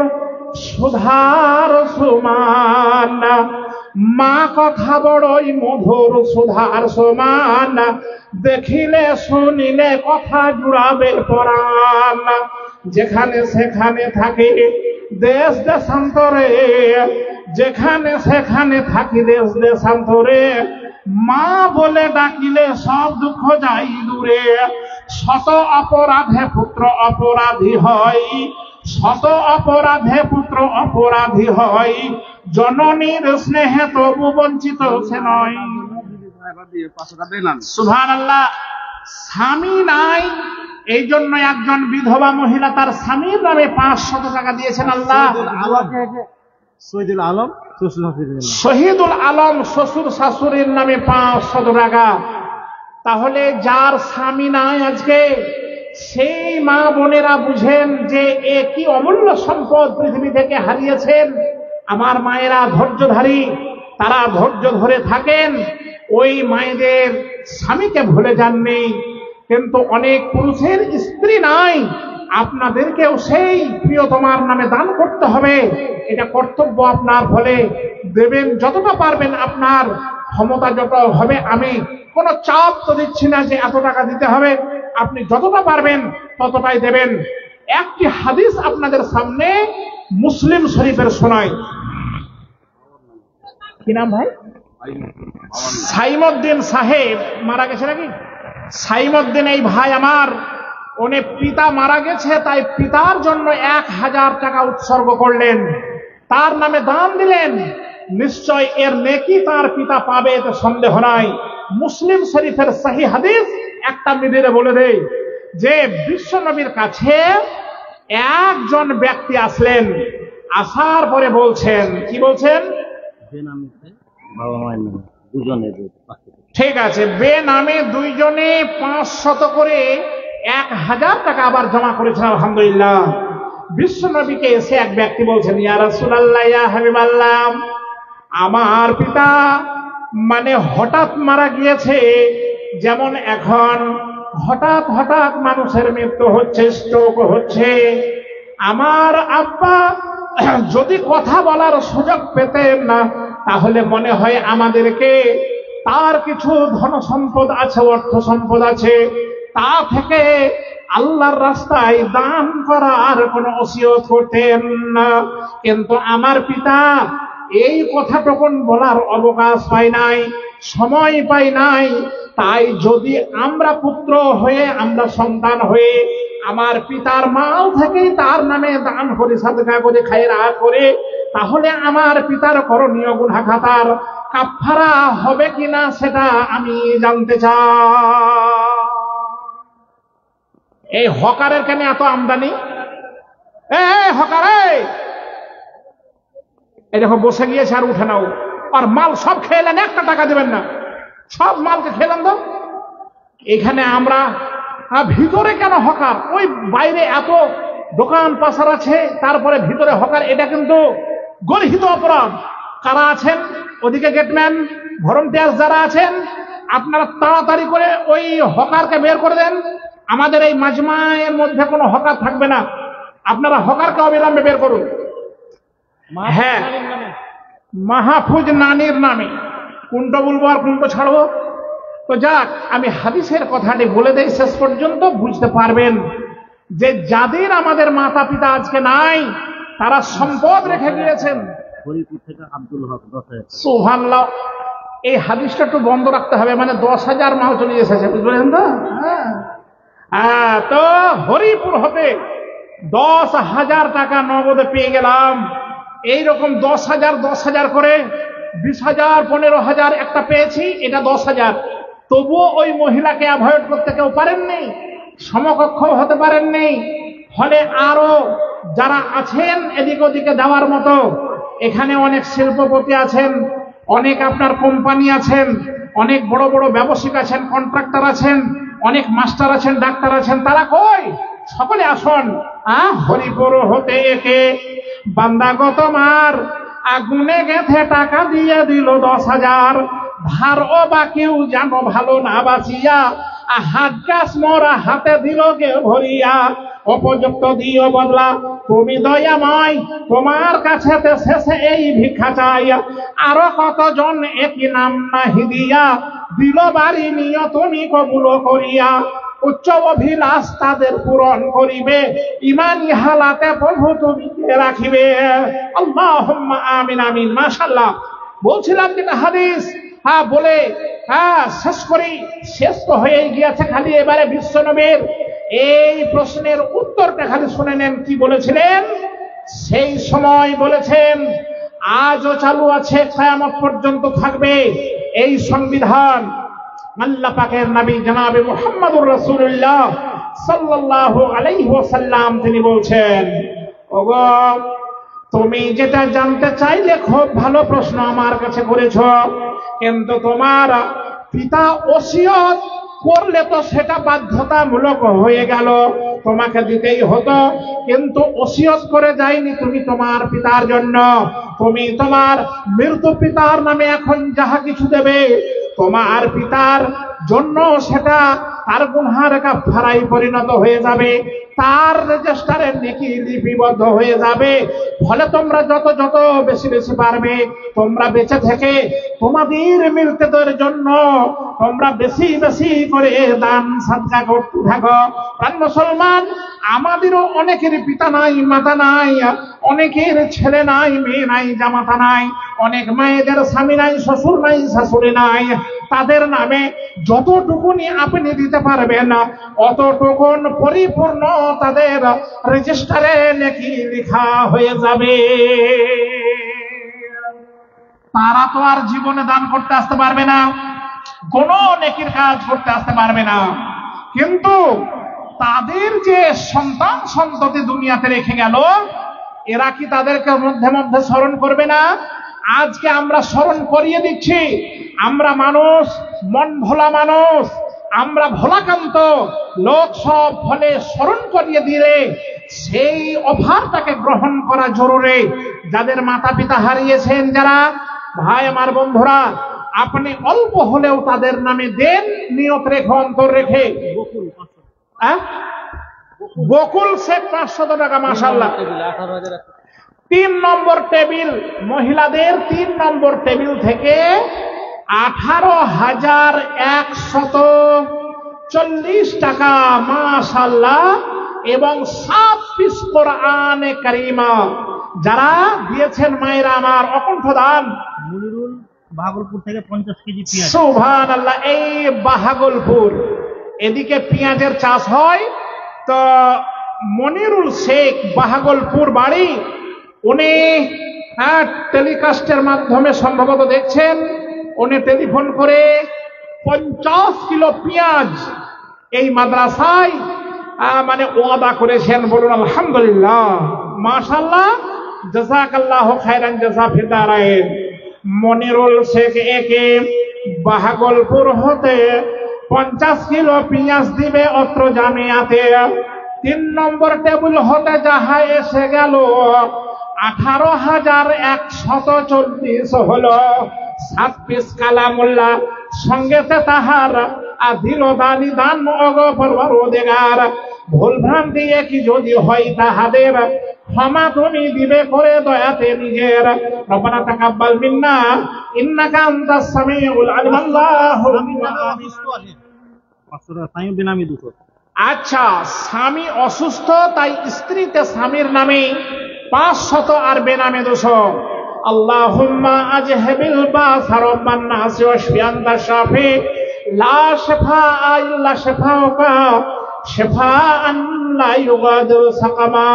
সুধার সমান। মা কথা বড়ই মধুর, সুধার সমান। দেখিলে শুনিলে কথা জুড়াবে পরাণ। যেখানে সেখানে থাকি দেশ দেশান্তরে, যেখানে সেখানে থাকি দেশ দেশান্তরে, মা বলে ডাকিলে সব দুঃখ যাই দূরে। শত অপরাধে পুত্র অপরাধী হয়, শত অপরাধে পুত্র অপরাধী হয়। জননীর স্নেহে তবু বঞ্চিত সে নয়। সুবহানাল্লাহ। স্বামী নাই, এই জন্য একজন বিধবা মহিলা তার স্বামীর নামে 500 টাকা দিয়েছেন। আল্লাহ। শহীদুল আলম, শহীদুল আলম শ্বশুর শাশুড়ির নামে 500 টাকা। তাহলে যার স্বামী নাই আজকে, সেই মা বোনেরা বুঝেন যে এ কি অমূল্য সম্পদ পৃথিবী থেকে হারিয়েছেন। আমার মায়েরা ধৈর্যধারী, তারা ধৈর্য ধরে থাকেন, ওই মায়েদের স্বামীকে ভুলে যাননি। কিন্তু অনেক পুরুষের স্ত্রী নাই, আপনাদেরকেও সেই প্রিয়তমার নামে দান করতে হবে। এটা কর্তব্য আপনার। ফলে দেবেন যতটা পারবেন, আপনার ক্ষমতা যত হবে। আমি কোনো চাপ তো দিচ্ছি না যে এত টাকা দিতে হবে, আপনি যতটা পারবেন ততটাই দেবেন। একটি হাদিস আপনাদের সামনে মুসলিম শরীফের শোনাই। কি নাম ভাই? সাইমউদ্দিন সাহেব মারা গেছে নাকি? সাইমউদ্দিন এই ভাই আমার, উনি পিতা মারা গেছে, তাই পিতার জন্য 1000 টাকা উৎসর্গ করলেন, তার নামে দান দিলেন। নিশ্চয় এর নেকি তার পিতা পাবে, এতে সন্দেহ নাই। মুসলিম শরীফের সহিহ হাদিস একটা মিডিলে বলে দেই যে বিশ্ব নবীর কাছে একজন ব্যক্তি আসলেন, আসার পরে বলছেন, কি বলছেন? বাবা মায়ের নামে দুজনে। ঠিক আছে, বেনামে 2জনে 500 করে 1000 টাকা আবার জমা করেছেন। আলহামদুলিল্লাহ। বিশ্ব নবীকে এসে এক ব্যক্তি বলছেন, ইয়া রাসূলুল্লাহ, ইয়া হাবিবাল্লাহ, আমার পিতা মানে হঠাৎ মারা গিয়েছে। যেমন এখন হঠাৎ হঠাৎ মানুষের মৃত্যু হচ্ছে, স্ট্রোক হচ্ছে। আমার আব্বা যদি কথা বলার সুযোগ পেতেন না, তাহলে মনে হয় আমাদেরকে তার কিছু ধন সম্পদ আছে, অর্থ সম্পদ আছে, তা থেকে আল্লাহর রাস্তায় দান করার কোনো ওসিয়ত করতেন না। কিন্তু আমার পিতা এই কথাটুকু বলার অবকাশ পাই নাই, সময় পাই নাই। তাই যদি আমরা পুত্র হয়ে, আমরা সন্তান হয়ে আমার পিতার মাল থেকেই তার নামে দান করে, সাদকা করে, খায়রাত করে, তাহলে আমার পিতার করণীয় গুনাহ খাতার কাফারা হবে কিনা সেটা আমি জানতে চাই। এই হকারের কেন এত আমদানি? হকার এই দেখো বসে গিয়েছে, আর উঠে নাও, আর মাল সব খেলেন, একটা টাকা দেবেন না, সব মালকে খেলেন তো। এখানে আমরা ভিতরে কেন হকার? ওই বাইরে এত দোকান পাশার আছে, তারপরে ভিতরে হকার, এটা কিন্তু গর্হিত অপরাধ। কারা আছেন ওদিকে গেটম্যান, ভলান্টিয়ার যারা আছেন, আপনারা তাড়াতাড়ি করে ওই হকারকে বের করে দেন। আমাদের এই মাজমায়ের মধ্যে কোনো হকার থাকবে না, আপনারা হকারকে অবিলম্বে বের করুন। হ্যাঁ, মাহফুজ নানির নামে। কোনটা বলবো আর কোনটা ছাড়বো? তো যাক, আমি হাদিসের কথাটি বলে দেই, শেষ পর্যন্ত বুঝতে পারবেন যে যাদের আমাদের মাতা পিতা আজকে নাই, তারা সম্পদ রেখে গিয়েছেন। হরিপুর থেকে আব্দুল হক। সুবহানাল্লাহ। এই হাদিসটা একটু বন্ধ রাখতে হবে, মানে 10,000 মাল চলে এসেছে, বুঝলেন তো? তো হরিপুর হতে 10,000 টাকা নগদে পেয়ে গেলাম। এইরকম 10,000 করে 20,000, 15,000 একটা পেয়েছি, এটা 10,000। তবুও ওই মহিলাকে অ্যাভয়েড করতে কেউ পারেননি, সমকক্ষ হতে পারেননি। ফলে আরো যারা আছেন এদিক ওদিকে দেওয়ার মতো, এখানে অনেক শিল্পপতি আছেন, অনেক আপনার কোম্পানি আছেন, অনেক বড় বড় ব্যবসায়িক আছেন, কন্ট্রাক্টর আছেন, অনেক মাস্টার আছেন, ডাক্তার আছেন, তারা কই? সকলে আসুন। হরিপুর হতে একে বান্দাগত মার আগুনে গেথে টাকা দিয়ে দিল 10,000। ধার ও বাকিও জানো ভালো না বাঁচিয়া, হাত গাছ মোরা হাতে দিল গে ভরিয়া। উপযুক্ত দিও বদলা তুমি দয়াময়, তোমার কাছে শেষে এই ভিক্ষা চাই। আরো কতজন একই নাম নাহি দিয়া, দিল বাড়ি নিয় তুমি কবুল করিয়া। উচ্চ অভিলাষ তাদের পূরণ করিবে, ইমানি হালাতে প্রভু তুমি রাখিবে। আল্লাহুম্মা আমিন আমিন। মাশাআল্লাহ। বলছিলাম যেটা হাদিস, বলে শেষ করি। শেষ তো হয়ে গিয়েছে, খালি এবারে বিশ্বনবীর এই প্রশ্নের উত্তরটা খালি শুনে নেন। কি বলেছিলেন? সেই সময় বলেছেন, আজও চালু আছে, কিয়ামত পর্যন্ত থাকবে এই সংবিধান। আল্লাহ পাকের নবী জনাবে মুহাম্মদুর রাসূলুল্লাহ সাল্লাল্লাহু আলাইহি ওয়াসাল্লাম তিনি বলছেন, ওগো তুমি যেটা জানতে চাইলে খুব ভালো প্রশ্ন আমার কাছে করেছো, কিন্তু তোমার পিতা ওসিয়ত করলে তো সেটা বাধ্যতামূলক হয়ে গেল, তোমাকে দিতেই হতো। কিন্তু ওসিয়ত করে যায়নি তুমি তোমার পিতার জন্য, তুমি তোমার মৃত পিতার নামে এখন যাহা কিছু দেবে, তোমার পিতার জন্য সেটা তার গুনহার কাফারায় পরিণত হয়ে যাবে, তার রেজিস্টারে নেকি লিপিবদ্ধ হয়ে যাবে। ফলে তোমরা যত যত বেশি বেশি পারবে, তোমরা বেঁচে থেকে তোমাদের মৃতদের জন্য তোমরা বেশি বেশি করে দান সাদকা করতে থাকো। প্রাণ মুসলমান, আমাদেরও অনেকের পিতা নাই, মাতা নাই, অনেকের ছেলে নাই, মেয়ে নাই, জামাতা নাই, অনেক মায়েদের স্বামী নাই, শ্বশুর নাই, শাশুড়ি নাই। তাদের নামে যতটুকুনি আপনি দিতে পারবেন, অতটুকুন পরিপূর্ণ তাদের রেজিস্টারে নাকি লেখা হয়ে যাবে। তারা তো আর জীবনে দান করতে আসতে পারবে না, কোনো নেকির কাজ করতে আসতে পারবে না, কিন্তু তাদের যে সন্তান সন্ততি দুনিয়াতে রেখে গেল, এরা কি তাদেরকে মধ্যে মধ্যে স্মরণ করবে না? আজকে আমরা স্মরণ করিয়ে দিচ্ছি। আমরা মানুষ, মন ভোলা মানুষ, আমরা ভোলাকান্ত লোক সব। ফলে স্মরণ করিয়ে দিলে সেই অফারটাকে গ্রহণ করা জরুরি। যাদের মাতা পিতা হারিয়েছেন, যারা ভাই আমার বন্ধুরা, আপনি অল্প হলেও তাদের নামে দেন, নিয়ত রেখে, অন্তর রেখে। বকুল শেখ 500 টাকা, মাশাআল্লাহ। 3 নম্বর টেবিল, মহিলাদের 3 নম্বর টেবিল থেকে 18,140 টাকা, মাশাআল্লাহ। এবং 7 পিস কোরআনে কারিমা, যারা দিয়েছেন মায়েরা আমার অকণ্ঠ দান, মনিরুল ভাগলপুর থেকে 50 কেজি পেঁয়াজ। সুবহানাল্লাহ। এই বাহাগলপুর এদিকে পেঁয়াজের চাষ হয়, তো মনিরুল শেখ বাহাগলপুর বাড়ি, উনি টেলিকাস্টের মাধ্যমে সম্ভবত দেখছেন, উনি টেলিফোন করে 50 কিলো পেঁয়াজ এই মাদ্রাসায় মানে ওয়াদা করেছেন। বলুন আলহামদুলিল্লাহ, মাশাআল্লাহ, জাযাকাল্লাহু খায়রান জাযা ফি দারাইন। মনিরুল শেখ একে বাহাগলপুর হতে 50 কিলো পেঁয়াজ দিবে অত্র জামিয়াতে। 3 নম্বর টেবিল হতে যাহা এসে গেল 18,140 হলো। 7 পিস কালামুল্লাহ সঙ্গেতে তাহার দিল দানি দান পরবর্তীকার। ভুল ভ্রান্তি কি যদি হয় তাহাদের ক্ষমা তুমি দিবে করে দয়াতে নিজের। রব্বানা তাকাব্বাল মিন্না ইন্নাকা আনতাস সামিউল আলিম। আল্লাহু স্বামী বেনামি 200। আচ্ছা, স্বামী অসুস্থ তাই স্ত্রীতে স্বামীর নামে 500 আর বেনামে 200। আল্লাহুম্মা আজহিবিল বাসা রাব্বান নাস ওয়াশফি আনতা শাফি লা শিফাআ ইল্লা শিফাউকা শিফাআন লা ইউগাদিরু সাকামা।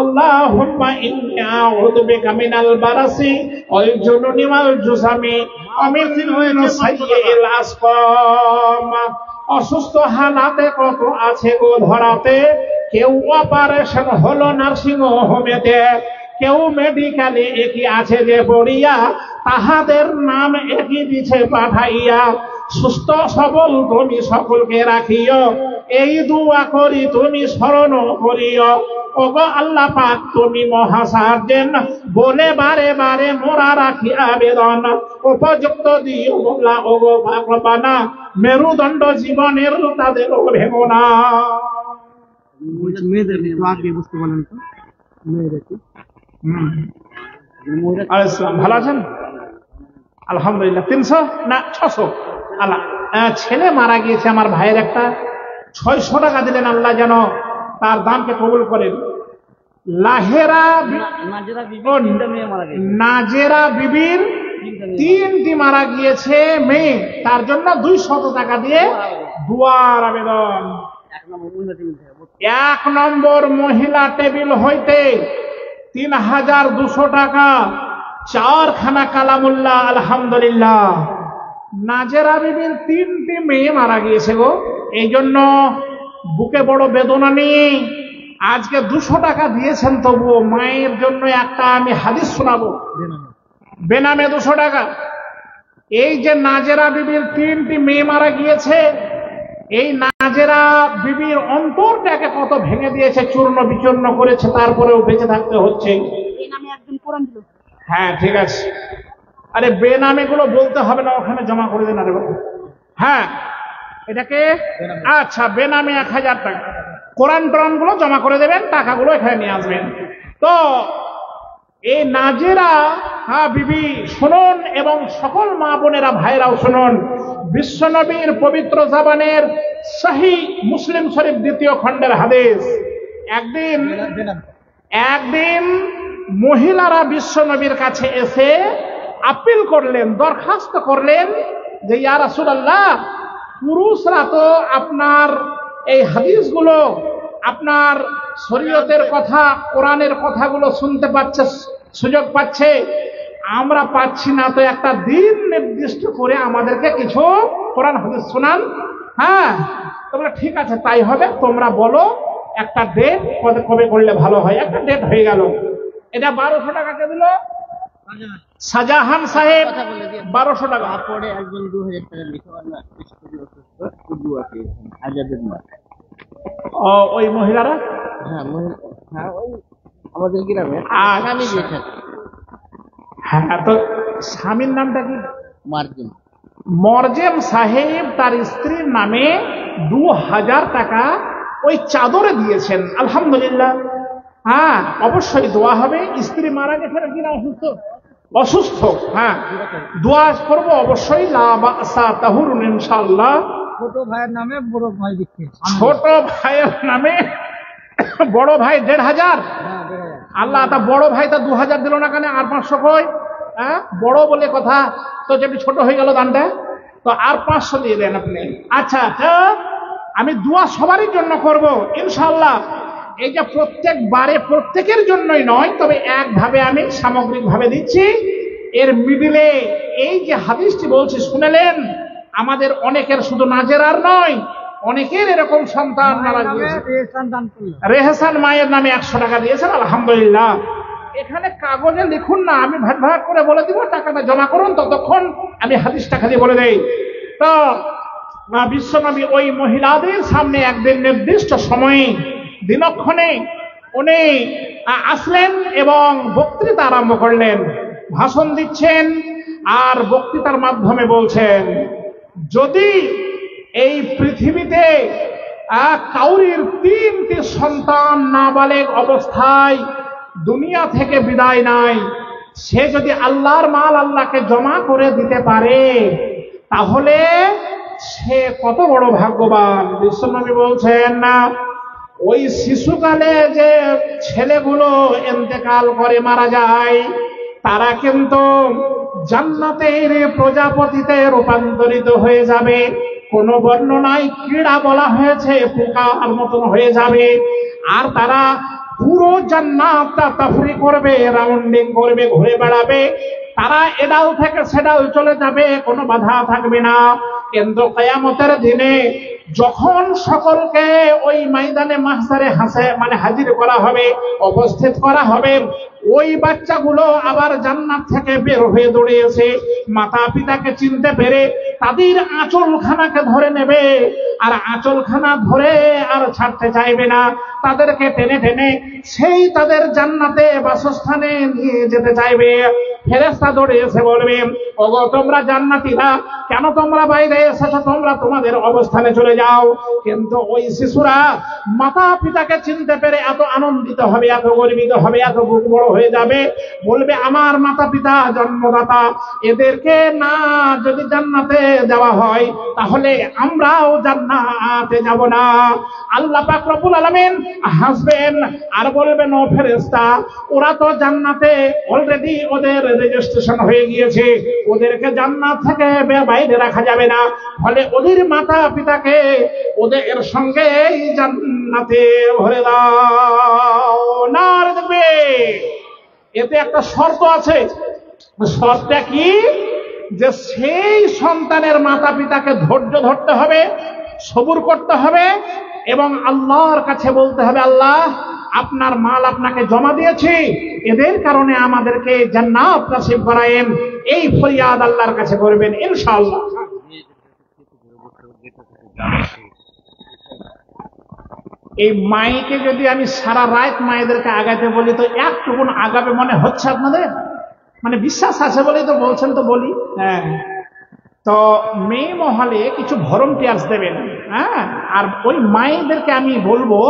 আল্লাহুম্মা ইন্নী আউযু বিকা মিনাল বারাসি ওয়াল জুনুনি ওয়াল জুসামি ওয়া মিন সাইয়্যিল আসকাম। অসুস্থ হালাতে কত আছে গো ধরাতে, কেউ অপারেশন হলো নার্সিং হোমেতে, কেউ মেডিকেলে একই আছে যে পড়িয়া, তাহাদের নাম একই দিছে পাঠাইয়া। সুস্থ সবল তুমি সকলকে রাখিও, এই দোয়া করি তুমি স্মরণ করিও। ওগো আল্লাহ পাক তুমি মহাসার্জেন, বলে বারে বারে মোরা রাখি আবেদন। উপযুক্ত দিও মোলা ওগো ভগবানা, মেরুদণ্ড জীবনের তাদের ভেঙো না। মেয়েদের আগে বুঝতে পারেন তো, মেয়েদেরকে ভালো আছেন? আলহামদুলিল্লাহ। 300 না 600? আল্লাহ, ছেলে মারা গিয়েছে আমার ভাইয়ের একটা, 600 টাকা দিলেন, আল্লাহ যেন তার দানকে কবুল করেন। নাজেরা বিবির 3টি মারা গিয়েছে মেয়ে, তার জন্য 200 টাকা দিয়ে দুয়ার আবেদন। 1 নম্বর মহিলা টেবিল হইতে 3200 টাকা, 4খানা কালামুল্লাহ। আলহামদুলিল্লাহ। নাজেরা বিবির 3টি মেয়ে মারা গিয়েছে গো, এই জন্য বুকে বড় বেদনা নিয়ে আজকে 200 টাকা দিয়েছেন। তবুও মায়ের জন্য একটা আমি হাদিস শোনাবো, বেনামে 200 টাকা। এই যে নাজেরা বিবির 3টি মেয়ে মারা গিয়েছে, এই নাজেরা বিবির অন্তরটাকে কত ভেঙে দিয়েছে, চূর্ণ বিচূর্ণ করেছে, তারপরেও বেঁচে থাকতে হচ্ছে। হ্যাঁ ঠিক আছে, আরে বেনামে গুলো বলতে হবে না, ওখানে জমা করে দেন। আরে হ্যাঁ, এটাকে আচ্ছা বেনামে 1000 টাকা, কোরআন টোরান গুলো জমা করে দেবেন, টাকাগুলো এখানে নিয়ে আসবেন। তো এই নাজেরা বিবি শুনুন, এবং সকল মা বোনেরা ভাইরাও শুনুন, বিশ্বনবীর পবিত্র জাবানের সহিহ মুসলিম শরীফ 2য় খণ্ডের হাদিস। একদিন মহিলারা বিশ্বনবীর কাছে এসে আপিল করলেন, দরখাস্ত করলেন যে ইয়া রাসূলুল্লাহ, পুরুষরা তো আপনার এই হাদিসগুলো, আপনার শরীয়তের কথা, কোরআনের কথাগুলো শুনতে পাচ্ছে, সুযোগ পাচ্ছে, আমরা পাচ্ছি না, তো একটা দিন নির্দিষ্ট করে আমাদেরকে কিছু কোরআন হাদিস শোনান। হ্যাঁ, তোমরা ঠিক আছে তাই হবে, তোমরা বলো একটা ডেট, কবে করলে ভালো হয়। একটা ডেট হয়ে গেল। এটা 1200 টাকাকে দিল শাহজাহান সাহেব, 1200 টাকা। তারপরে একজন 2000 টাকা লিখে ওই মহিলারা, হ্যাঁ ওই আমাদের গ্রামে স্বামী দিয়েছে। হ্যাঁ, তো স্বামীর নামটা কি? মার্জিন। মরজেম সাহেব তার স্ত্রীর নামে 2000 টাকা ওই চাদরে দিয়েছেন। আলহামদুলিল্লাহ। হ্যাঁ, অবশ্যই দোয়া হবে। স্ত্রী মারা গেছে নাকি না অসুস্থ? অসুস্থ। হ্যাঁ, দোয়া করবো অবশ্যই। লা বাসা তাহুরুন ইনশাআল্লাহ। ছোট ভাইয়ের নামে বড় ভাই দিচ্ছে। ছোট ভাইয়ের নামে বড় ভাই 1500। আল্লাহ, তা বড় ভাই তা 2000 দিল না কেন? আর 500 কই? হ্যাঁ, বড় বলে কথা, তো যেটি ছোট হয়ে গেল দানটা, তো আর 500 দিয়ে দেন আপনি। আচ্ছা, আমি দোয়া সবারই জন্য করব ইনশাআল্লাহ। এইটা প্রত্যেকবারে প্রত্যেকের জন্যই নয়, তবে একভাবে আমি সামগ্রিকভাবে দিচ্ছি। এর মিডিলে এই যে হাদিসটি বলছি শুনেলেন, আমাদের অনেকের শুধু নাজেরার নয়, অনেকের এরকম সন্তান মারা গিয়েছে। রেহসান মায়ের নামে 100 টাকা দিয়েছেন, আলহামদুলিল্লাহ। এখানে কাগজে লিখুন না, আমি ভাগ ভাগ করে বলে দিব, টাকাটা জমা করুন, ততক্ষণ আমি হাদিসটা খালি বলে দেই। তো বিশ্বনবী ওই মহিলাদের সামনে একদিন নির্দিষ্ট সময়ে দিনক্ষণে উনি আসলেন এবং বক্তৃতা আরম্ভ করলেন, ভাষণ দিচ্ছেন আর বক্তৃতার মাধ্যমে বলছেন, যদি এই পৃথিবীতে কাউরির 3টি সন্তান নাবালেগ অবস্থায় দুনিয়া থেকে বিদায় নাই, সে যদি আল্লাহর মাল আল্লাহকে জমা করে দিতে পারে তাহলে সে কত বড় ভাগ্যবান। বিশ্বনবী বলছেন, না, ওই শিশুকালে যে ছেলেগুলো ইন্তেকাল করে মারা যায়, তারা কিন্তু জান্নাতের প্রজাপতিতে রূপান্তরিত হয়ে যাবে। কোন বর্ণনায় ক্রীড়া বলা হয়েছে, পোকার মতন হয়ে যাবে, আর তারা পুরো জান্নাতটা তাফরি করবে, রাউন্ডিং করবে, ঘুরে বেড়াবে, তারা এডাল থেকে সেডাল চলে যাবে, কোনো বাধা থাকবে না। কিন্তু কিয়ামতের দিনে যখন সকলকে ওই ময়দানে মাহশারে হাজির করা হবে, উপস্থিত করা হবে, ওই বাচ্চাগুলো আবার জান্নাত থেকে বের হয়ে দৌড়িয়েছে, মাতা পিতাকে চিনতে পেরে তাদের আঁচলখানাকে ধরে নেবে, আর আঁচলখানা ধরে আর ছাড়তে চাইবে না, তাদেরকে টেনে টেনে সেই তাদের জান্নাতে বাসস্থানে নিয়ে যেতে চাইবে। ফেরেশতা দৌড়ে এসে বলবে, ওগো তোমরা জান্নাতীরা, কেন তোমরা বাইরে এসেছো? তোমরা তোমাদের অবস্থানে চলে যাও। কিন্তু ওই শিশুরা মাতা পিতাকে চিনতে পেরে এত আনন্দিত হবে, এত গর্বিত হবে, এত বুক বড় হয়ে যাবে, বলবে, আমার মাতা পিতা জন্মদাতা, এদেরকে না যদি জান্নাতে দেওয়া হয় তাহলে আমরাও জান্নাতে যাব না। আল্লাহ পাক রব্বুল আলামিন হাসবেন আর বলবেন, ও ফেরেশতা, ওরা তো জান্নাতে অলরেডি ওদের রেজিস্ট্রেশন হয়ে গিয়েছে, ওদেরকে জান্নাত থেকে বাইরে রাখা যাবে না, ফলে ওদের মাতা পিতাকে ওদের সঙ্গে জান্নাতে ভরে দাও। না দেখবে, এতে একটা শর্ত আছে। শর্তটা কি? যে সেই সন্তানের মাতা পিতাকে ধৈর্য ধরতে হবে, সবুর করতে হবে এবং আল্লাহর কাছে বলতে হবে, আল্লাহ, আপনার মাল আপনাকে জমা দিয়েছি, এদের কারণে আমাদেরকে জান্নাত নসিব করায়েন। এই ফরিয়াদ আল্লাহর কাছে করবেন ইনশাআল্লাহ। এই মাইকে যদি আমি সারা রাত মায়েদেরকে আগাইতে বলি তো একটুকুন আগাবে মনে হচ্ছে আপনাদের? মানে বিশ্বাস আছে বলেই তো বলছেন, তো বলি। হ্যাঁ, তো মেয়ে মহলে কিছু ভলান্টিয়ার্স দেবেন। হ্যাঁ, আর ওই মায়েদেরকে আমি বলবো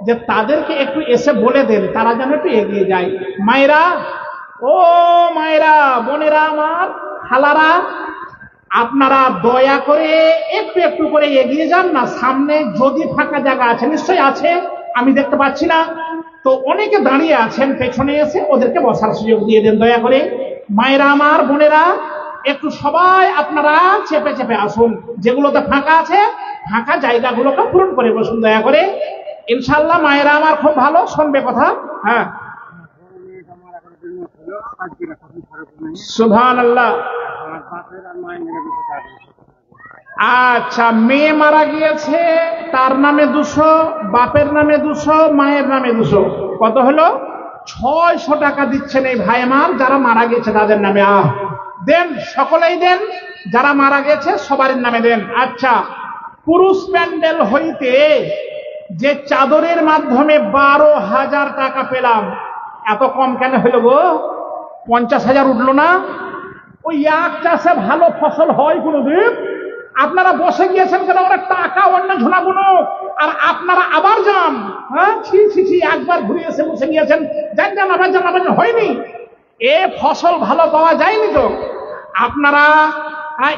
যে তাদেরকে একটু এসে বলে দেন, তারা যেন একটু এগিয়ে যায়। মায়েরা, ও মায়েরা, বোনেরা আমার, খালারা, আপনারা দয়া করে একটু একটু করে এগিয়ে যান না। সামনে যদি ফাঁকা জায়গা আছে, নিশ্চয়ই আছে, আমি দেখতে পাচ্ছি না, তো অনেকে দাঁড়িয়ে আছেন, পেছনে এসে ওদেরকে বসার সুযোগ দিয়ে দেন দয়া করে। মায়েরা আমার, বোনেরা, একটু সবাই আপনারা চেপে চেপে আসুন, যেগুলোতে ফাঁকা আছে ফাঁকা জায়গাগুলোকে পূরণ করে বসুন দয়া করে ইনশাআল্লাহ। মায়েরা আমার খুব ভালো শুনবে কথা। হ্যাঁ, সুবহানাল্লাহ। আচ্ছা, মেয়ে মারা গিয়েছে, তার নামে 200, বাপের নামে 200, মায়ের নামে 200, কত হলো? 600 টাকা দিচ্ছেন এই ভাই আমার, যারা মারা গেছে তাদের নামে। দেন, সকলেই দেন, যারা মারা গেছে সবার নামে দেন। আচ্ছা, পুরুষ প্যান্ডেল হইতে যে চাদরের মাধ্যমে 12,000 টাকা পেলাম, এত কম কেন হলো গো? 50,000 উঠলো না? ওই এক চাষে ভালো ফসল হয় কোনোদিন? আপনারা বসে গিয়েছেন কেন? ওরা টাকা অন্য ঝোনাগুলো, আর আপনারা আবার যান। হ্যাঁ, ছি, একবার ঘুরে এসে বসে গিয়েছেন, যান আবার যান, আবার হয়নি। এ ফসল ভালো পাওয়া যায়নি তো। আপনারা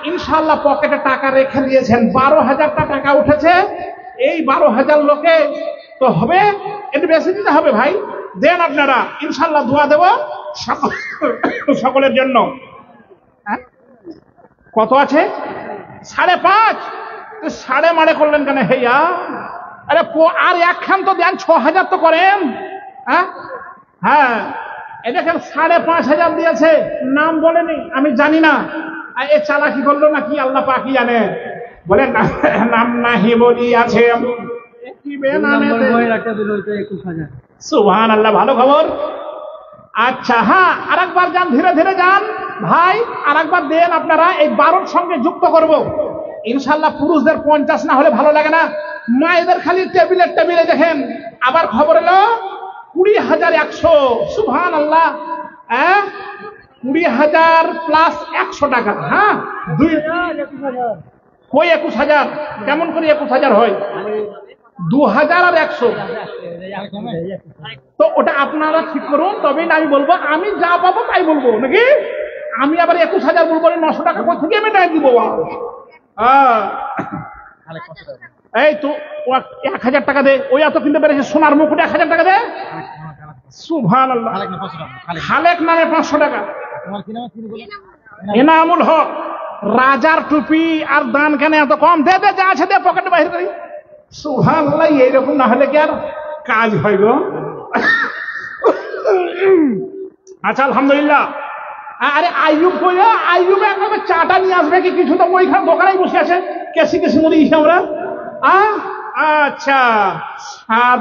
ইনশাআল্লাহ পকেটে টাকা রেখে দিয়েছেন, 12,000 টাকা উঠেছে। এই 12,000 লোকে তো হবে, একটু বেশি দিতে হবে ভাই। দেন আপনারা, ইনশাল্লাহ দোয়া দেব সকলের জন্য। হ্যাঁ? কত আছে? 5.5। সাড়ে মারে করলেন কেন হেয়া? আরে আর একখান তো দেন, 6,000 তো করেন। হ্যাঁ হ্যাঁ, এই দেখেন 5,500 দিয়েছে, নাম বলেনি, আমি জানি না এ চালাকি করলো না কি আল্লাহ পাকি জানে। বলে নাম নাহি বলি আছে। সুবহানাল্লাহ, ভালো খবর। আচ্ছা হ্যাঁ, আরেকবার যান, ধীরে ধীরে যান ভাই, আরেকবার দেন আপনারা। এই 12-র সঙ্গে যুক্ত করব ইনশাল্লাহ। পুরুষদের 50 না হলে ভালো লাগে না। মায়েদের খালি টেবিলে দেখেন। আবার খবর এলো 20,100। সুবহানাল্লাহ। 20,000 প্লাস 100 টাকা। হ্যাঁ, 21,000। কেমন করে 21,000 হয়? 2,000 আর 100। তো ওটা আপনারা ঠিক করুন, তবেই না আমি বলবো। আমি যা পাবো তাই বলবো নাকি? আমি আবার 21,000 বলবো, 900 টাকা কোথা থেকে আমি টাকা দিব? এই তো 1,000 টাকা দে। ওই এত কিনতে পেরেছে সোনার মুকুট, 1,000 টাকা দে। সুবহানাল্লাহ। খালেক নামে 500 টাকা। এনামুল হক, রাজার টুপি আর দান কেন এত কম? দে দে, যা আছে দে, পকেটে বাহির করি। সুবহানাল্লাহ, এইরকম না হলে কি আর কাজ হয় গো? আচ্ছা আলহামদুলিল্লাহ। আরে আইয়ুব কইয়া, আইয়ুব একবার চাটা নিয়ে আসবে কি কিছু? তো ওইখানে দোকানেই বসে আছে, কেসি মনে গেছি আমরা। আচ্ছা,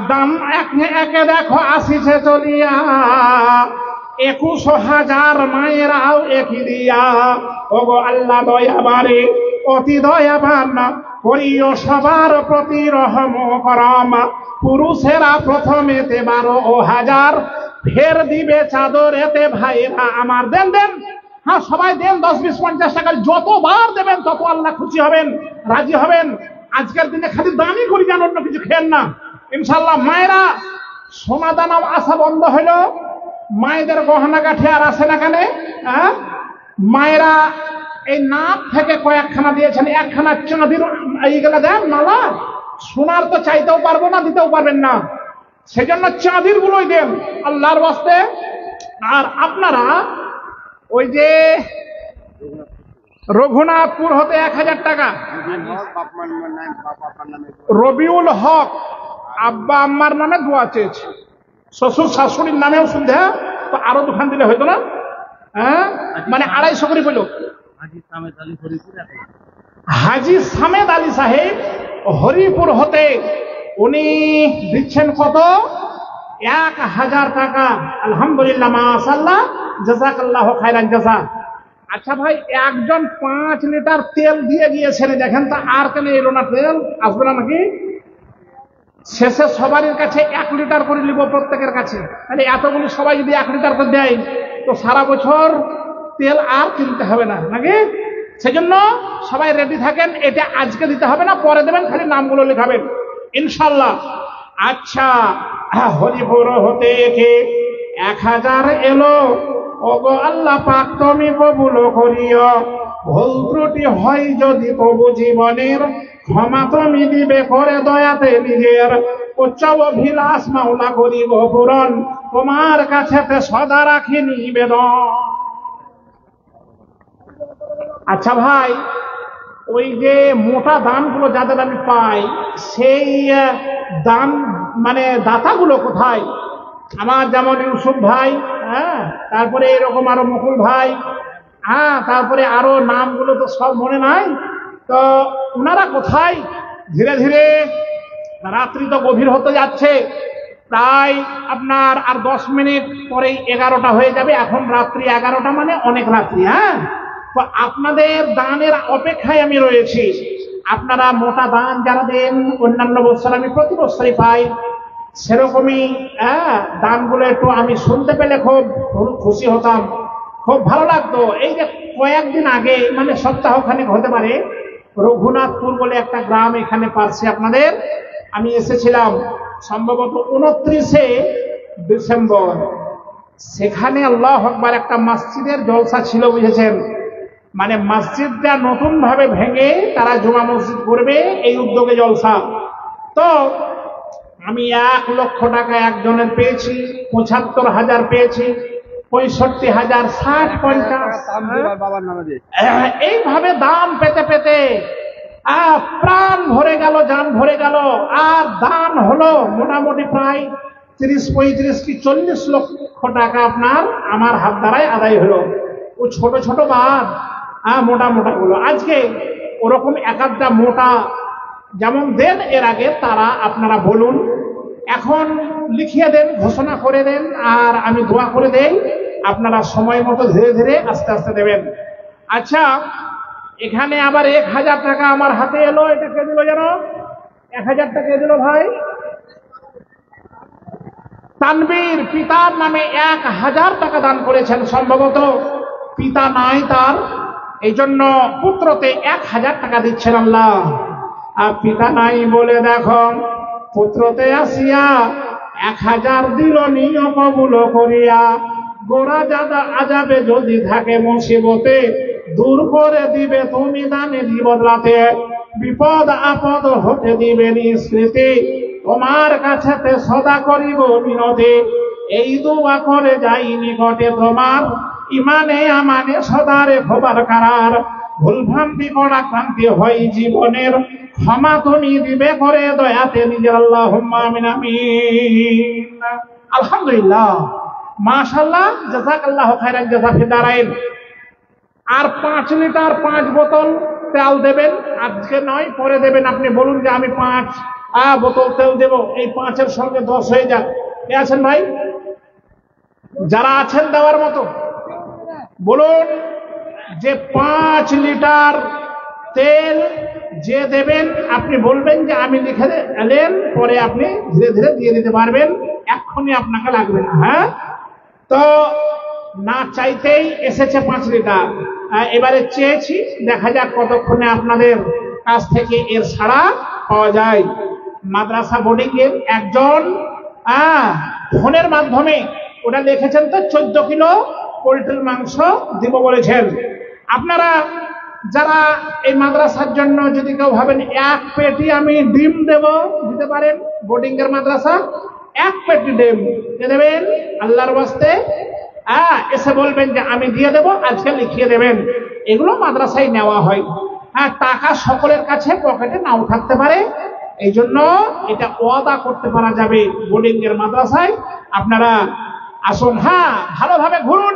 দাম একে দেখো আসিছে চলিয়া, 21,000 মায়েরাও একই দিয়া। ওগো আল্লাহ দয়াবারে, অতি দয়াবান না, করিও সবার প্রতি রহম করম। পুরুষেরা প্রথমেতে 12,000, ফের দিবে চাদর এতে ভাইরা আমার। দেন দেন, হ্যাঁ সবাই দেন, 10, 20, 50 টাকা যতবার দেবেন তত আল্লাহ খুশি হবেন, রাজি হবেন। আজকের দিনে খালি দানই করি, জান, অন্য কিছু খেয়েন না ইনশাল্লাহ। মায়েরা, সোনা দানাও আসা বন্ধ হইল, মায়েদের গহনা কাঠি আর আসে না কেন? মায়েরা এই নাক থেকে কয়েকখানা দিয়েছেন, একখানা চাঁদির এইগুলা দেন মালা। সোনার তো চাইতেও পারবো না, দিতেও পারবেন না, সেজন্য চাঁদির গুলোই দেন আল্লাহর ওয়াস্তে। আর আপনারা ওই যে রঘুনাথপুর হতে 1,000 টাকা, রবিউল হক আব্বা আম্মার নামে দোয়া চেয়েছে, শ্বশুর শাশুড়ির নামেও শুদ্ধা, তো আরো দোকান দিলে হয়তো না। মানে 250 করে পেল। হাজি সামেদ আলী সাহেব হরিপুর হতে উনি দিচ্ছেন কত? 1,000 টাকা। আলহামদুলিল্লাহ, মাশাআল্লাহ, জাযাকাল্লাহ খায়রান জাযা। আচ্ছা ভাই, একজন 5 লিটার তেল দিয়ে গিয়েছেন, দেখেন তো আর কেন এলো না? তেল আসবে না নাকি? শেষে সবারই কাছে 1 লিটার করে নিব প্রত্যেকের কাছে। মানে এতগুলি সবাই যদি 1 লিটার করে দেয়, তো সারা বছর তেল আর কিনতে হবে না নাকি? সেজন্য সবাই রেডি থাকেন। এটা আজকে দিতে হবে না, পরে দেবেন, খালি নামগুলো লেখাবেন ইনশাল্লাহ। আচ্ছা, হরিপুর হতে 1,000 এলো। ওগো আল্লাহ পাক তুমি কবুল করিও, ভুল ত্রুটি হয় যদি প্রভু জীবনের, ক্ষমা তুমি দিবে করে দয়াতে নিজের। উচ্চ অভিলাষ মাওলা করিব পূরণ, তোমার কাছে সদা রাখি নিবেদন। আচ্ছা ভাই, ওই যে মোটা দানগুলো যাদের আমি পাই, সেই দান মানে দাতাগুলো কোথায়? আমার যেমন ইউসুফ ভাই, তারপরে এরকম আরো মুকুল ভাই, তারপরে আরো নামগুলো তো সব মনে নাই, তো ওনারা কোথায়? ধীরে ধীরে রাত্রি তো গভীর হতে যাচ্ছে, প্রায় আপনার আর 10 মিনিট পরেই 11টা হয়ে যাবে। এখন রাত্রি 11টা মানে অনেক রাত্রি। তো আপনাদের দানের অপেক্ষায় আমি রয়েছি। আপনারা মোটা দান যারা দেন, অন্যান্য বছর আমি প্রতি বছরই পাই, সেরকমই দানগুলো একটু আমি শুনতে পেলে খুব খুশি হতাম, খুব ভালো লাগতো। এই যে কয়েকদিন আগে, মানে সপ্তাহখানেক হতে পারে, রঘুনাথপুর বলে একটা গ্রাম এখানে পাশে আপনাদের, আমি এসেছিলাম সম্ভবত 29শে ডিসেম্বর। সেখানে আল্লাহু আকবার একটা মসজিদের জলসা ছিল, বুঝেছেন? মানে মসজিদটা নতুন ভাবে ভেঙে তারা জুমা মসজিদ করবে, এই উদ্যোগে জলসা। তো আমি 1,00,000 টাকা একজনের পেয়েছি, 75,000 পেয়েছি, 65,000, 60, 50, বাবার নামে দিয়ে এইভাবে দান পেতে পেতে প্রাণ ভরে গেল, জান ভরে গেল। আর দান হলো মোটামুটি প্রায় 30, 35 কি 40 লক্ষ টাকা আপনার আমার হাত দ্বারাই আদায় হলো। ও ছোট ছোট বাদ মোটা মোটা গুলো। আজকে ওরকম এক একটা মোটা যেমন দেন এর আগে তারা আপনারা বলুন, এখন লিখিয়ে দেন, ঘোষণা করে দেন, আর আমি দোয়া করে দেই আপনারা সময় মতো ধীরে ধীরে আস্তে আস্তে দেবেন। আচ্ছা, এখানে আবার 1,000 টাকা আমার হাতে এলো। এটা কে দিল যেন? 1,000 টাকা দিল ভাই তানবীর, পিতার নামে 1,000 টাকা দান করেছেন। সম্ভবত পিতা নাই তার, এই জন্য পুত্রতে 1,000 টাকা দিচ্ছেন আল্লাহ। আর পিতা নাই বলে দেখো পুত্রতে আসিয়া 1,000 দিল নিয় কবুল করিয়া। গোড়া যাদা আজাবে যদি থাকে মুসিবতে, দূর করে দিবে তুমি দানের বদলাতে। বিপদ আপদ হতে দিবে নিষ্কৃতি, তোমার কাছেতে সদা করিব বিনতি। এই দোয়া করে যাই নিকটে তোমার, ইমানে আমানে সদা রেখবার কারার। ভুলভ্রান্তি করা ক্রান্তি হয় জীবনের, ক্ষমা তুমি দিবে করে দয়াতে নিজের। আল্লাহুম্মা আমিন আমিন। আলহামদুলিল্লাহ, মাশাআল্লাহ, জাযাকাল্লাহু খাইরান জাযা ফি দারাইন। আর 5 লিটার 5 বোতল তেল দেবেন, আজকে নয় পরে দেবেন। আপনি বলুন যে আমি 5 বোতল তেল দেব, এই 5-এর সঙ্গে 10 হয়ে যাক। কে আছেন ভাই? যারা আছেন দেওয়ার মতো বলুন যে 5 লিটার তেল যে দেবেন আপনি বলবেন যে আমি লিখে এলেন, পরে আপনি ধীরে ধীরে দিয়ে দিতে পারবেন, এক্ষুনি আপনাকে লাগবে না। হ্যাঁ, তো না চাইতেই এসেছে 5 লিটার। এবারে চেয়েছি, দেখা যাক কতক্ষণে আপনাদের কাছ থেকে এর ছাড়া পাওয়া যায়। মাদ্রাসা বোর্ডিং এর একজন ফোনের মাধ্যমে ওটা লিখেছেন, তো 14 কিলো পোল্ট্রির মাংস দিব বলেছেন। আপনারা যারা এই মাদ্রাসার জন্য যদি কেউ ভাবেন 1 পেটি আমি ডিম দেব, দিতে পারেন। বোর্ডিং এর মাদ্রাসা 1 পেটি ডিম দেবেন আল্লাহর ওয়াস্তে। এসে বলবেন যে আমি দিয়ে দেব, আজকে লিখিয়ে দেবেন। এগুলো মাদ্রাসায় নেওয়া হয়। টাকা সকলের কাছে পকেটে নাও থাকতে পারে, এই জন্য এটা ওয়াদা করতে পারা যাবে বোর্ডিং এর মাদ্রাসায় আপনারা আসুন। হ্যাঁ, ভালোভাবে ঘুরুন,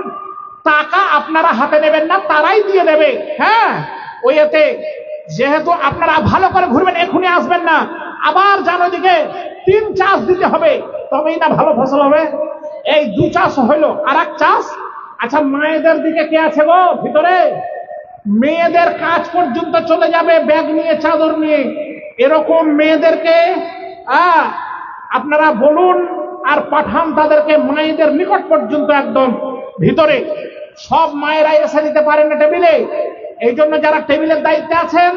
টাকা আপনারা হাতে নেবেন না, তারাই দিয়ে দেবে। হ্যাঁ, ওই এতে যেহেতু আপনারা ভালো করে ঘুরবেন, এখনই আসবেন না, আবার জানো দিকে 3 চাষ দিতে হবে, তবেই না ভালো ফসল হবে। এই 2 চাষ হইলো, আর 1 চাষ। আচ্ছা, মায়েদের দিকে কে আছে গো ভিতরে? মেয়েদের কাজ পর্যন্ত চলে যাবে ব্যাগ নিয়ে, চাদর নিয়ে। এরকম মেয়েদেরকে আপনারা বলুন আর পাঠান তাদেরকে মায়েদের নিকট পর্যন্ত, একদম ভিতরে। সব মায়েরা এসে দিতে পারেন না টেবিলে, এই জন্য যারা টেবিলের দায়িত্বে আছেন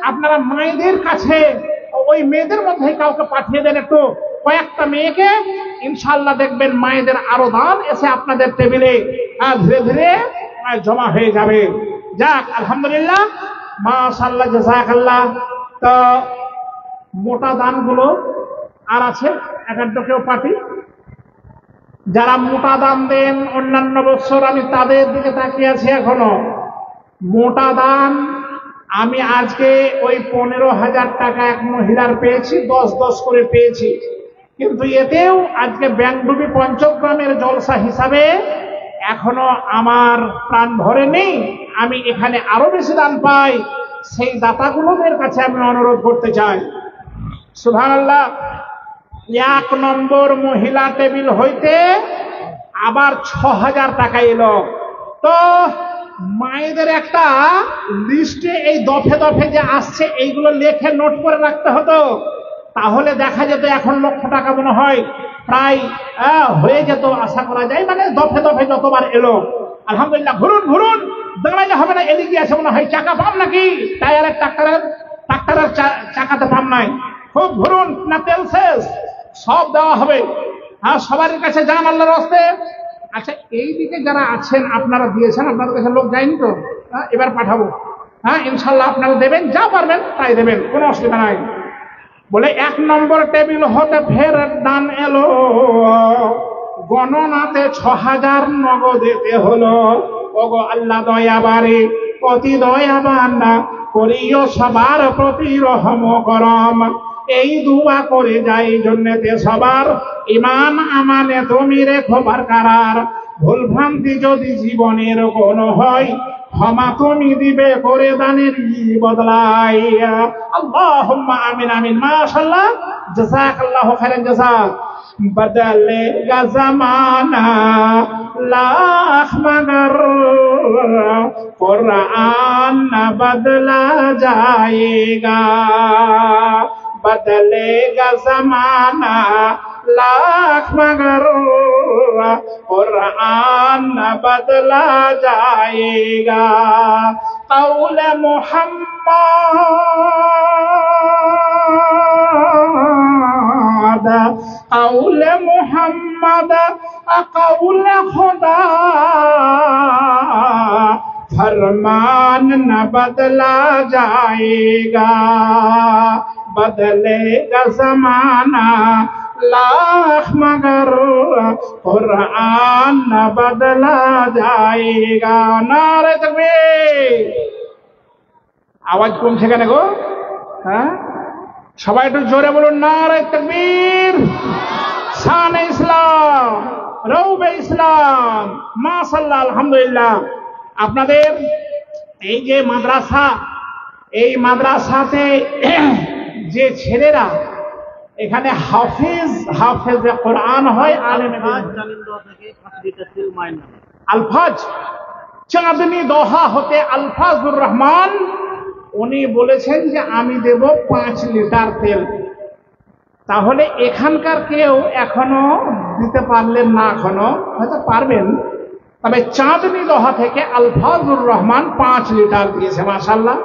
আপনারা মায়েদের কাছে ওই মেয়েদের মধ্যে কাউকে পাঠিয়ে দেন, একটু কয়েকটা মেয়েকে, ইনশাআল্লাহ দেখবেন মায়েদের আরো দান এসে আপনাদের টেবিলে ধীরে ধীরে জমা হয়ে যাবে। যাক, আলহামদুলিল্লাহ, মাশাআল্লাহ, জাযাকাল্লাহ। তো মোটা দানগুলো আর আছে, একটা কেউ পার্টি যারা মোটা দান দেন অন্যান্য বছর আমি তাদের দিকে তাকিয়ে আছি এখনো। মোটা দান আমি আজকে ওই 15,000 টাকা এক মহিলার পেয়েছি, 10-10 করে পেয়েছি। কিন্তু এতেও আজকে ব্যাংডুবি পঞ্চগ্রামের জলসা হিসাবে এখনো আমার প্রাণ ভরে নেই। আমি এখানে আরো বেশি দান পাই, সেই দাতাগুলোদের কাছে আমি অনুরোধ করতে চাই। সুবহানাল্লাহ, 1 নম্বর মহিলা টেবিল হইতে আবার 6,000 টাকা এলো। তো মায়েদের একটা লিস্টে এই দফে দফে যে আসছে এইগুলো লেখে নোট করে রাখতে হতো, তাহলে দেখা যেত 1 লক্ষ টাকা মনে হয় প্রায় হয়ে যেত, আশা করা যায়। মানে দফে দফে যতবার এলো, আলহামদুলিল্লাহ। ঘুরুন ঘুরুন, দাঁড়াইলে হবে না। এদিকে আছে মনে হয় চাকা পাম নাকি, টায়ারের ট্রাক্টরের চাকাতে পাম নাই। খুব ঘুরুন, না তেল শেষ, সব দেওয়া হবে। সবার কাছে যান আল্লাহর রাস্তে। আচ্ছা, এই দিকে যারা আছেন আপনারা দিয়েছেন, আপনাদের কাছে লোক যায়নি তো? এবার পাঠাবো। ইনশাল্লাহ আপনারা দেবেন, যা পারবেন তাই দেবেন, কোনো অসুবিধা নাই। বলে 1 নম্বর টেবিল হতে ফের দান এলো, গণনাতে 6000 নগদেতে হলো। ওগো আল্লাহ দয়াবারে, অতি দয়াবান না, করিও সবার প্রতি রহম করম। এই দুয়া করে যাই জন্যতে সবার ইমান আমানে তুমি রেখো বারকারার। ভুল ভ্রান্তি যদি জীবনের কোনো হয়, ক্ষমা তুমি দিবে করে দানের বদলাই। আল্লাহুম্মা আমিন আমিন। মাশাআল্লাহ, জাযাকাল্লাহু খাইরান জাযাক। बदलेगा जमाना लाख मगर कुरान न बदला जाएगा। बदलेगा जमाना लाख मगर कुरान न बदला जाएगा। कौल मोहम्मद कौल मोहम्मद कौल खुदा, फरमान न बदला जाएगा। बदलेगा जमाना लाख मगर कुरान न बदला जाएगा। नारे तकबीर। आवाज कमছে কেন গো? হ্যাঁ, সবাই একটু জোরে বলুন নারে তাকবীর। শানে ইসলাম, রৌবে ইসলাম। মাশাআল্লাহ, আলহামদুলিল্লাহ। আপনাদের এই যে মাদ্রাসা, এই মাদ্রাসাতে যে ছেলেরা এখানে হাফেজে কোরআন হয়, আলেমে আলফাজ চাঁদনি দোহা হতে আলফাজুর রহমান, উনি বলেছেন যে আমি দেব 5 লিটার তেল। তাহলে এখানকার কেউ এখনো দিতে পারলেন না, এখনো হয়তো পারবেন। তবে চাঁদনি দোহা থেকে আলফাজুর রহমান 5 লিটার দিয়েছে, মাশাআল্লাহ।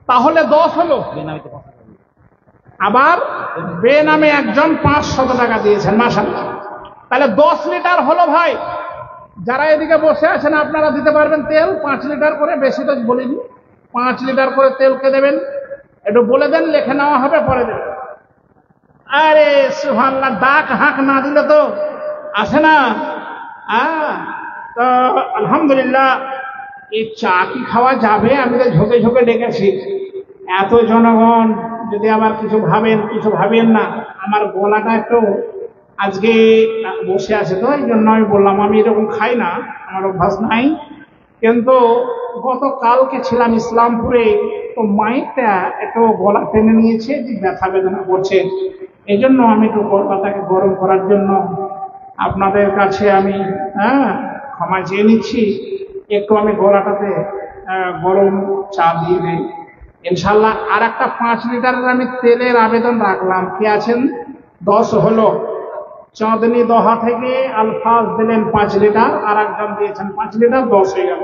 তাহলে 10 হলো। আবার বেনামে একজন 500 টাকা দিয়েছেন, মাশাআল্লাহ। তাহলে 10 লিটার হলো। ভাই যারা এদিকে বসে আছেন, আপনারা দিতে পারবেন তেল 5 লিটার করে, বেশি তো বলিনি। 5 লিটার করে তেলকে দেবেন, একটু বলে দেন, লিখে নেওয়া হবে, পরে দেবেন। আরে সুবহানাল্লাহ, ডাক হাঁক না দিলে তো আসে না। তো আলহামদুলিল্লাহ, এই চা কি খাওয়া যাবে? আমি তো ঝোঁকে ঝোঁকে ডেকেছি। এত জনগণ যদি আবার কিছু ভাবেন, কিছু ভাবেন না। আমার গলাটা একটু আজকে বসে আছে, তো এই জন্য আমি বললাম। আমি এরকম খাই না, আমার অভ্যাস নাই। কিন্তু গতকালকে ছিলাম ইসলামপুরে, তো মাইকটা একটু গলা টেনে নিয়েছে, যে ব্যথা বেদনা করছে। এই জন্য আমি একটু গলাটাকে গরম করার জন্য আপনাদের কাছে আমি ক্ষমা চেয়ে নিচ্ছি। একটু আমি গলাটাতে গরম চা দিয়ে দিই ইনশাল্লাহ। আর একটা 5 লিটারের আমি তেলের আবেদন রাখলাম। কে আছেন? 10 হলো। চাঁদনি দোহা থেকে আলফাজ দিলেন 5 লিটার, আর একজন দিয়েছেন 5 লিটার, 10 হয়ে গেল।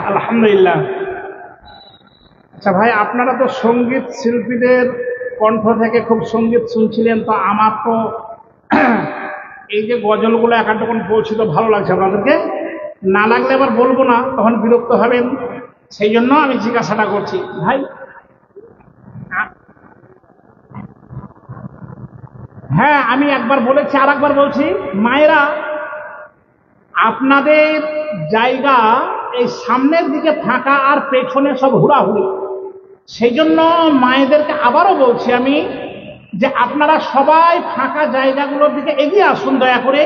আলহামদুলিল্লাহ। আচ্ছা ভাই, আপনারা তো সঙ্গীত শিল্পীদের কণ্ঠ থেকে খুব সঙ্গীত শুনছিলেন, তো আমার তো এই যে গজলগুলো একান্তক্ষণ পৌঁছে, তো ভালো লাগছে আপনাদেরকে। না লাগলে আবার বলবো না, তখন বিরক্ত হবেন। সেই জন্য আমি জিজ্ঞাসাটা করছি। ভাই হ্যাঁ, আমি একবার বলেছি, আর একবার বলছি, মায়েরা আপনাদের জায়গা এই সামনের দিকে ফাঁকা, আর পেছনে সব হুড়াহুড়ি। সেই জন্য মায়েদেরকে আবারও বলছি আমি, যে আপনারা সবাই ফাঁকা জায়গাগুলোর দিকে এগিয়ে আসুন, দয়া করে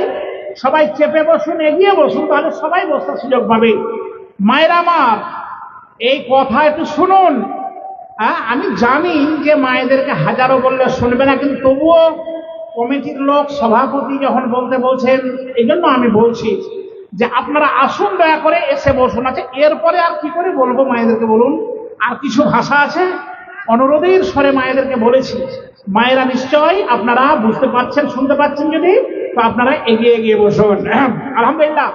সবাই চেপে বসুন, এগিয়ে বসুন, তাহলে সবাই বসার সুযোগ পাবে। মায়েরা আমার এই কথা একটু শুনুন। আমি জানি যে মায়েদেরকে হাজারো বললে শুনবে না, কিন্তু তবুও কমিটির লোক, সভাপতি যখন বলতে বলছেন, এই জন্য আমি বলছি যে আপনারা আসুন, দয়া করে এসে বসুন। আছে এরপরে আর কি করে বলবো মায়েদেরকে? বলুন, আর কিছু ভাষা আছে? অনুরোধের স্বরে মায়েদেরকে বলেছি, মায়েরা নিশ্চয় আপনারা বুঝতে পারছেন, শুনতে পাচ্ছেন, যদি তো আপনারা এগিয়ে এগিয়ে বসুন। আলহামদুলিল্লাহ,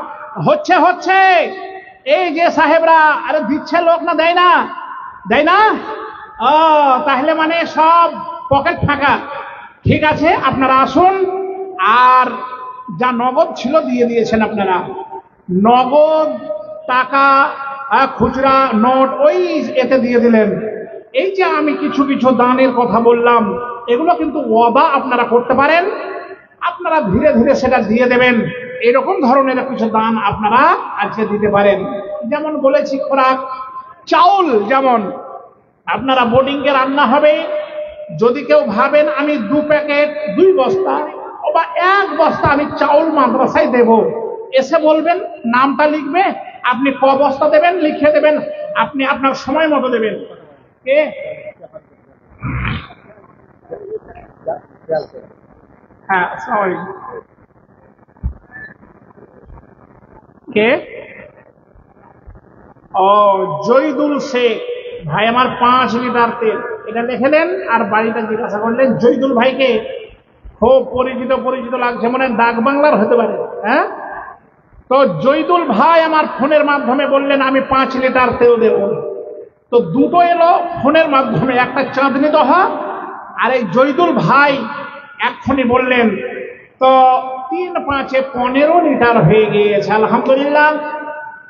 হচ্ছে হচ্ছে। এই যে সাহেবরা, আরে দিচ্ছে লোক না দেয় না? দেয় না? ও তাহলে মানে সব পকেট ফাঁকা। ঠিক আছে, আপনারা আসুন। আর যা নগদ ছিল দিয়ে দিয়েছেন আপনারা, নগদ টাকা, খুচরা নোট ওই এতে দিয়ে দিলেন। এই যে আমি কিছু কিছু দানের কথা বললাম, এগুলো কিন্তু ওয়াদা আপনারা করতে পারেন, আপনারা ধীরে ধীরে সেটা দিয়ে দেবেন। এরকম ধরনের কিছু দান আপনারা আজকে দিতে পারেন। যেমন বলেছি, খোরাক চাউল, যেমন আপনারা বোর্ডিংয়ে রান্না হবে, যদি কেউ ভাবেন আমি 2 প্যাকেট 2 বস্তা বা 1 বস্তা আমি চাউল মাদ্রাসায় দেব, এসে বলবেন, নামটা লিখবে, আপনি ক বস্তা দেবেন লিখে দেবেন, আপনি আপনার সময় মতো দেবেন। কে? হ্যাঁ, আসসালামু আলাইকুম। কে? ও জয়দুল শেখ ভাই, আমার 5 লিটার তেল, এটা লিখেলেন আর বাড়িটা জিজ্ঞাসা করলেন। জয়দুল ভাইকে খুব পরিচিত পরিচিত লাগছে, মনে ডাক বাংলার হতে পারে। হ্যাঁ, তো জয়দুল ভাই আমার ফোনের মাধ্যমে বললেন আমি 5 লিটার তেল দেব। তো দুটো এলো ফোনের মাধ্যমে, একটা চাঁদনি দহা, আর এই জয়দুল ভাই এক্ষুনি বললেন। তো 3 5 15 লিটার হয়ে গিয়েছে, আলহামদুলিল্লাহ।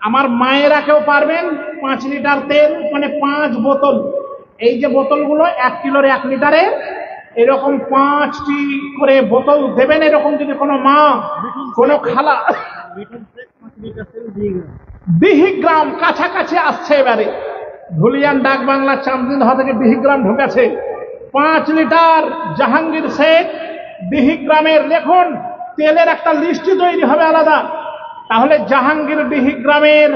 আমার মায়েরা কেউ পারবেন 5 লিটার তেল, মানে 5 বোতল, এই যে বোতলগুলো 1 কিলোর 1 লিটারে, এরকম 5টি করে বোতল দেবেন। এরকম যদি কোনো মা, কোনো খালা, 20 গ্রাম কাছাকাছি আসছে এবারে, ধুলিয়ান ডাক বাংলা চাঁদনি দহা থেকে 20 গ্রাম ঢুকেছে। 5 লিটার জাহাঙ্গীর শেখ 20 গ্রামের, দেখুন তেলের একটা লিস্ট তৈরি হবে আলাদা। তাহলে জাহাঙ্গীর 20 গ্রামের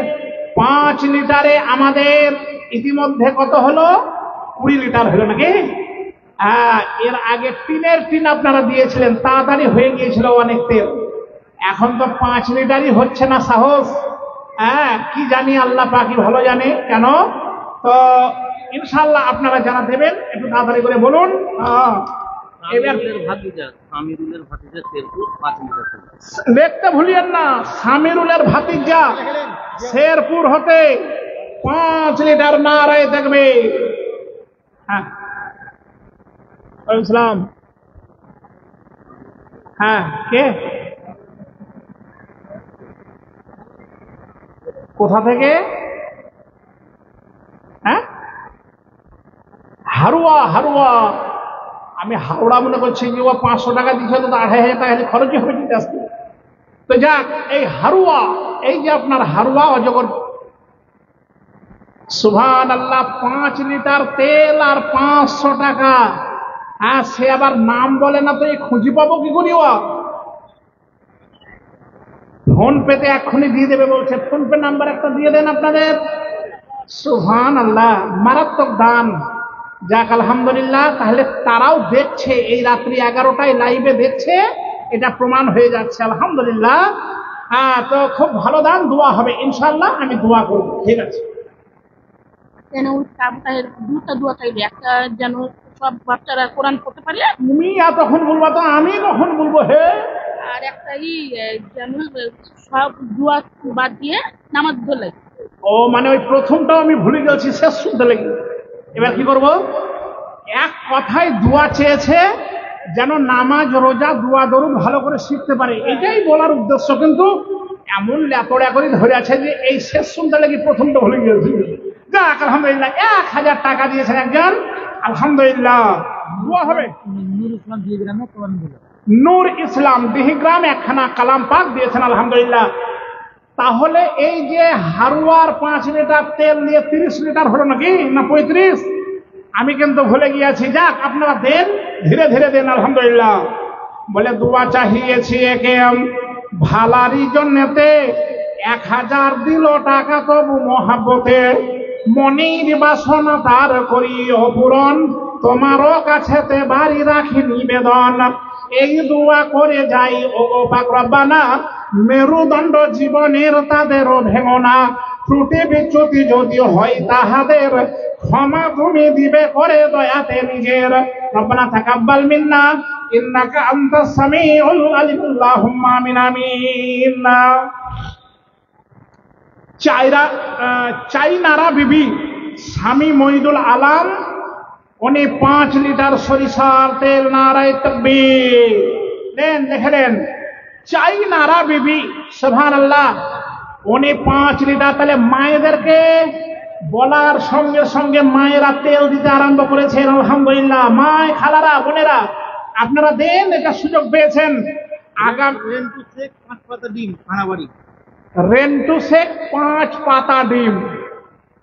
5 লিটারে আমাদের ইতিমধ্যে কত হলো? 20 লিটার হলো নাকি? এর আগে টিনের টিন আপনারা দিয়েছিলেন, তাড়াতাড়ি হয়ে গিয়েছিল অনেক তেল। এখন তো 5 লিটারই হচ্ছে না, সাহস। কি জানি, আল্লাহ পাকই ভালো জানে কেন। তো ইনশাআল্লাহ আপনারা যারা দেবেন একটু তাড়াতাড়ি করে বলুন। দেখতে ভুলিয়েন না, সামিরুলের ভাতিজা শেরপুর হতে 5 লিটার নারায় দেখবে। হ্যাঁ, ইসলাম। হ্যাঁ, কে? কোথা থেকে? হ্যাঁ, হারুয়া। হারুয়া, আমি হাওড়া মনে করছি যে ও 500 টাকা দিচ্ছে, তো 2500 টাকা খরচই হবে দিতে আসতে। তো যাক, এই হারুয়া, এই যে আপনার হারুয়া অজগর, সুবহানাল্লাহ, 5 লিটার তেল আর 500 টাকা। সে আবার নাম বলে না, তো এই খুঁজি পাবো কি করি? ফোন পেতে এক্ষুনি দিয়ে দেবে বলছে, ফোন পে নাম্বার একটা দিয়ে দেন আপনাদের। সুবহানাল্লাহ, মারাত্মক দান। যাক, আলহামদুলিল্লাহ। তাহলে তারাও দেখছে, এই রাত্রি 11টায় লাইভে দেখছে, এটা প্রমাণ হয়ে যাচ্ছে, আলহামদুলিল্লাহ। তো খুব ভালো দান, দোয়া হবে ইনশাআল্লাহ, আমি দোয়া করব। ঠিক আছে, দুটা দোয়া চাইবে, একটা যেন সব বাচ্চারা কোরআন পড়তে পারে, তুমি তখন বলবো তো আমি কখন বলবো? হে, আর একটা যেন সব দোয়া বাদ দিয়ে নামাজ ধরে। ও মানে ওই প্রথমটাও আমি ভুলে গেছি, শেষ শুনতে লেগে। এবার কি করব? এক কথায় দোয়া চেয়েছে যেন নামাজ রোজা দোয়া দরুদ ভালো করে শিখতে পারে, এটাই বলার উদ্দেশ্য। কিন্তু এমন ল্যাপড়া করে ধরে আছে যে এই শেষ শুনতে লেগে প্রথমটা ভুলে গেছি। যাক, আলহামদুলিল্লাহ। 1000 টাকা দিয়েছেন একজন, আলহামদুলিল্লাহ, দোয়া হবে। নূর ইসলাম 20 গ্রাম একখানা কালাম পাক দিয়েছেন, আলহামদুলিল্লাহ। তাহলে এই যে হারুয়ার 5 লিটার তেল নিয়ে 30 লিটার হলো নাকি, না 35? আমি কিন্তু ভুলে গিয়েছি। যাক, আপনারা দেন, ধীরে ধীরে দেন, আলহামদুলিল্লাহ। বলে দোয়া চাহিয়েছি একে ভালারি জন্যতে, 1000 দিল টাকা তবু মহাব্বতে, মনির বাসনা তার করি অপূরণ, তোমারও কাছেতে বাড়ি রাখি নিবেদন। এই দোয়া করে যাই ও পাক রব্বানা, মেরুদণ্ড জীবনের তাদেরও ভেঙো না, ত্রুটি বিচ্যুতি যদি হয় তাহাদের ক্ষমা তুমি দিবে করে দয়াতে নিজের। রব্বানা তাকাব্বাল মিন্না ইন্নাকা আনতাস সামিউল আলিম। আল্লাহুম্মা আমিন আমিন। চাইনারা বিবি স্বামী মঈদুল আলম উনি 5 লিটার সরিষার তেল, নারায়ে তাকবীর, নেন দেখে নেন। চাইনারা বিবি সুবহানাল্লাহ উনি 5 লিটার। তাহলে মায়েদেরকে বলার সঙ্গে সঙ্গে মায়েরা তেল দিতে আরম্ভ করেছেন। আলহামদুলিল্লাহ। মায়, খালারা, বোনেরা আপনারা দেন, এটা সুযোগ পেয়েছেন। আগাম রেন্টু শেখ 5 পাতা ডিম খানাবাড়ি। রেন্টু শেখ 5 পাতা ডিম।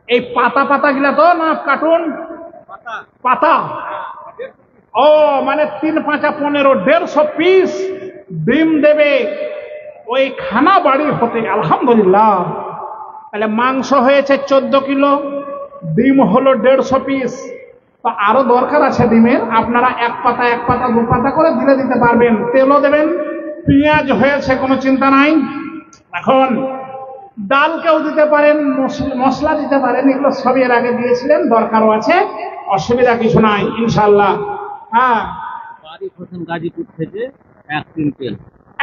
এই পাতা পাতা গিলা তো না কার্টুন পাতা। ও মানে 3 5 15 150 পিস ডিম দেবে ওই খানা বাড়ি হতে। আলহামদুলিল্লাহ। তাহলে মাংস হয়েছে 14 কিলো, ডিম হলো 150 পিস। তো আরো দরকার আছে ডিমের। আপনারা 1 পাতা 1 পাতা 2 পাতা করে দিলে দিতে পারবেন। তেলও দেবেন, পেঁয়াজ হয়েছে, কোনো চিন্তা নাই। এখন ডালকেও দিতে পারেন, মশলা দিতে পারেন, এগুলো সবই এর আগে দিয়েছিলেন, দরকারও আছে, অসুবিধা কিছু নাই ইনশাআল্লাহ। হ্যাঁ, বারিক হোসেন গাজীপুর থেকে 1 কুইন্টাল।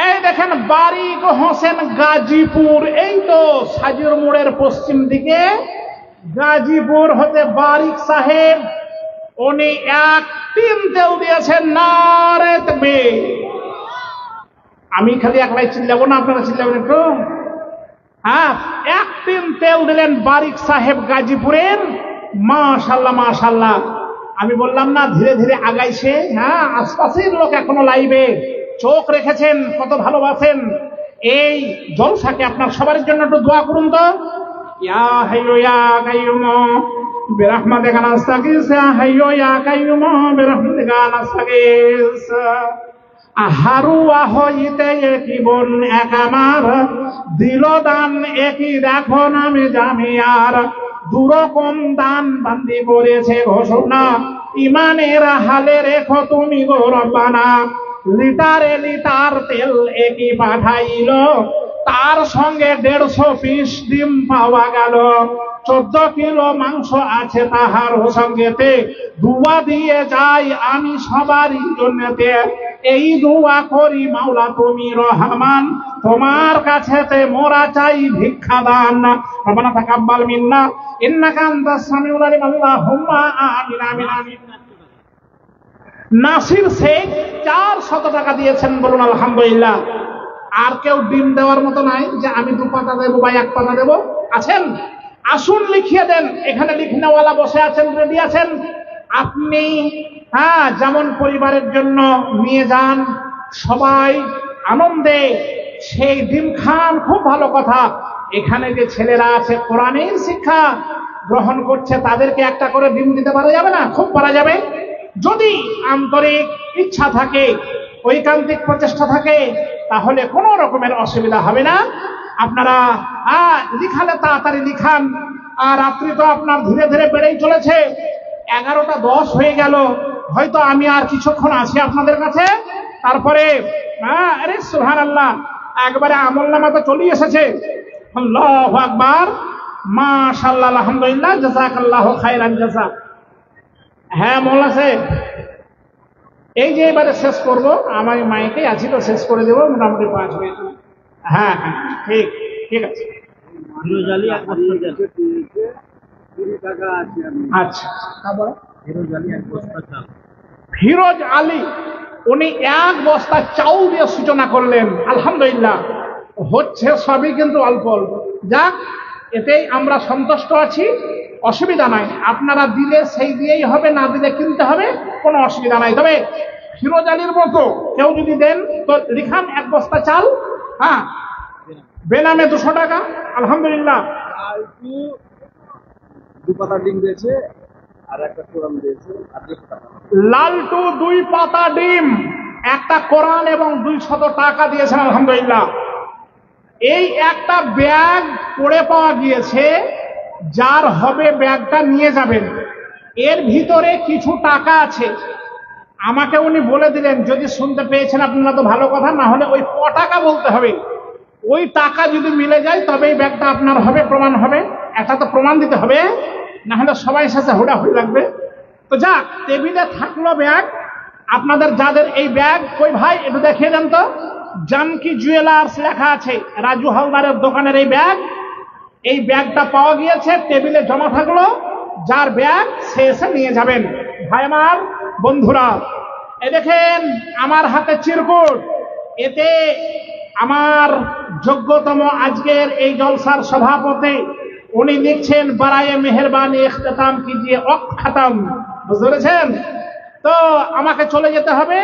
এই দেখেন বারিক হোসেন গাজীপুর, এই তো সাজির মোড়ের পশ্চিম দিকে গাজীপুর হতে বারিক সাহেব উনি 1 কুইন্টাল দিয়েছেন। নারে তাকবীর। আমি খালি একলাই চিল্লাবো না, আপনারা চিল্লাবেন একটু। হ্যাঁ, 1 কুইন্টাল দিলেন বারিক সাহেব গাজীপুরের। মাশাআল্লাহ মাশাআল্লাহ। আমি বললাম না ধীরে ধীরে আগাইছে। হ্যাঁ, আশপাশের লোক এখনো লাইভে চোখ রেখেছেন, কত ভালোবাসেন এই জলসাকে। আপনার সবার জন্য একটু দোয়া করুন তো। ইয়া হাইয়্যু ইয়া কাইয়্যুম বিরহমাতিকা নাস্তাগীস, ইয়া হাইয়্যু ইয়া কাইয়্যুম বিরহমাতিকা নাস্তাগীস। হারুয়া হইতে একই বোন এক আমার, দিল দান একই দেখো নামে জামিয়ার। দুরকম দান বান্দি করেছে ঘোষণা, ইমানের হালে রেখো তুমি গো রব্বানা। লিটারে লিটার তেল একই পাঠাইল, তার সঙ্গে 150 পিস ডিম পাওয়া গেল। 14 কিলো মাংস আছে তাহার সঙ্গেতে। দুয়া দিয়ে যাই আমি সবারই জন্যতে। এই দুয়া করি মাওলা তুমি রহমান, তোমার কাছেতে মোরা চাই ভিক্ষা দান। রব্বানা তাকাব্বাল মিন্না ইন্নাকা আনতাস সামিউল আলিম। আল্লাহুম্মা আমিন আমিন আমিন। নাসির শেখ 400 টাকা দিয়েছেন, বলুন আলহামদুলিল্লাহ। আর কেউ ডিম দেওয়ার মতো নাই যে আমি 2 পাতা দেবো বা 1 পাতা দেবো? আছেন? আসুন লিখিয়ে দেন। এখানে লিখনেওয়ালা বসে আছেন, রেডি আছেন। আপনি হ্যাঁ যেমন পরিবারের জন্য নিয়ে যান, সবাই আনন্দে সেই ডিম খান, খুব ভালো কথা। এখানে যে ছেলেরা আছে কোরআনের শিক্ষা গ্রহণ করছে, তাদেরকে একটা করে ডিম দিতে পারা যাবে না? খুব পারা যাবে। যদি আন্তরিক ইচ্ছা থাকে, ঐকান্তিক প্রচেষ্টা থাকে, তাহলে কোনো রকমের অসুবিধা হবে না। আপনারা লিখালে তাড়াতাড়ি লিখান। আর রাত্রি তো আপনার ধীরে ধীরে বেড়েই চলেছে। 11টা 10 হয়ে গেল। হয়তো আমি আর কিছুক্ষণ আছি আপনাদের কাছে, তারপরে আরে সুবহানাল্লাহ, একবারে আমলনামা তো চলে এসেছে। আল্লাহু আকবার, মাশাআল্লাহ, আলহামদুলিল্লাহ, জাযাকাল্লাহু খায়রান জাযা। হ্যাঁ মোল্লা সাহেব, এই যে এবারে শেষ করবো, আমার মাইকে আছি তো শেষ করে দেবো মোটামুটি 5 মিনিট। হ্যাঁ হ্যাঁ, ঠিক ঠিক আছে। ফিরোজ আলী 1 বস্তা দেন। আচ্ছা, ফিরোজ আলী 1 বস্তা চাল। ফিরোজ আলী উনি 1 বস্তা চাউল দিয়ে সূচনা করলেন। আলহামদুলিল্লাহ, হচ্ছে সবই কিন্তু অল্প অল্প। যাক, এতেই আমরা সন্তুষ্ট আছি, অসুবিধা নাই। আপনারা দিলে সেই দিয়েই হবে, না দিলে কিনতে হবে, কোনো অসুবিধা নাই। তবে ফিরোজ আলীর মতো কেউ যদি দেন তো লিখান 1 বস্তা চাল। হ্যাঁ, বেনামে 200 টাকা। আলহামদুলিল্লাহ। লালটু 2 পাতা ডিম দিয়েছে আর একটা কোরআন দিয়েছে আর 200 টাকা। লালটু 2 পাতা ডিম, একটা কোরআন এবং 200 টাকা দিয়েছেন। আলহামদুলিল্লাহ। এই একটা ব্যাগ পড়ে পাওয়া গিয়েছে, যার হবে ব্যাগটা নিয়ে যাবেন। এর ভিতরে কিছু টাকা আছে, আমাকে উনি বলে দিলেন। যদি শুনতে পেয়েছেন আপনারা তো ভালো কথা, না হলে ওই টাকা বলতে হবে। ওই টাকা যদি মিলে যায় তবে এই ব্যাগটা আপনার হবে, প্রমাণ হবে। একটা তো প্রমাণ দিতে হবে, না হলে সবাই শেষে হুড়াহুড়ি লাগবে। তো যাক, টেবিলে থাকলো ব্যাগ। আপনাদের যাদের এই ব্যাগ, কই ভাই একটু দেখিয়ে দেন তো। জানকি জুয়েলার্স লেখা আছে, রাজু হালদারের দোকানের এই ব্যাগ। এই ব্যাগটা পাওয়া গিয়েছে, টেবিলে জমা থাকলো। যার ব্যাগ সে এসে নিয়ে যাবেন। ভাই আমার, বন্ধুরা, এ দেখেন আমার হাতে চিরকুট। এতে আমার যোগ্যতম আজকের এই জলসার সভাপতি উনি লিখছেন, বারায়ে মেহরবানি ইখতিতাম কিজিয়ে ওয়াক্ত খতম। বুঝতে পেরেছেন তো? আমাকে চলে যেতে হবে,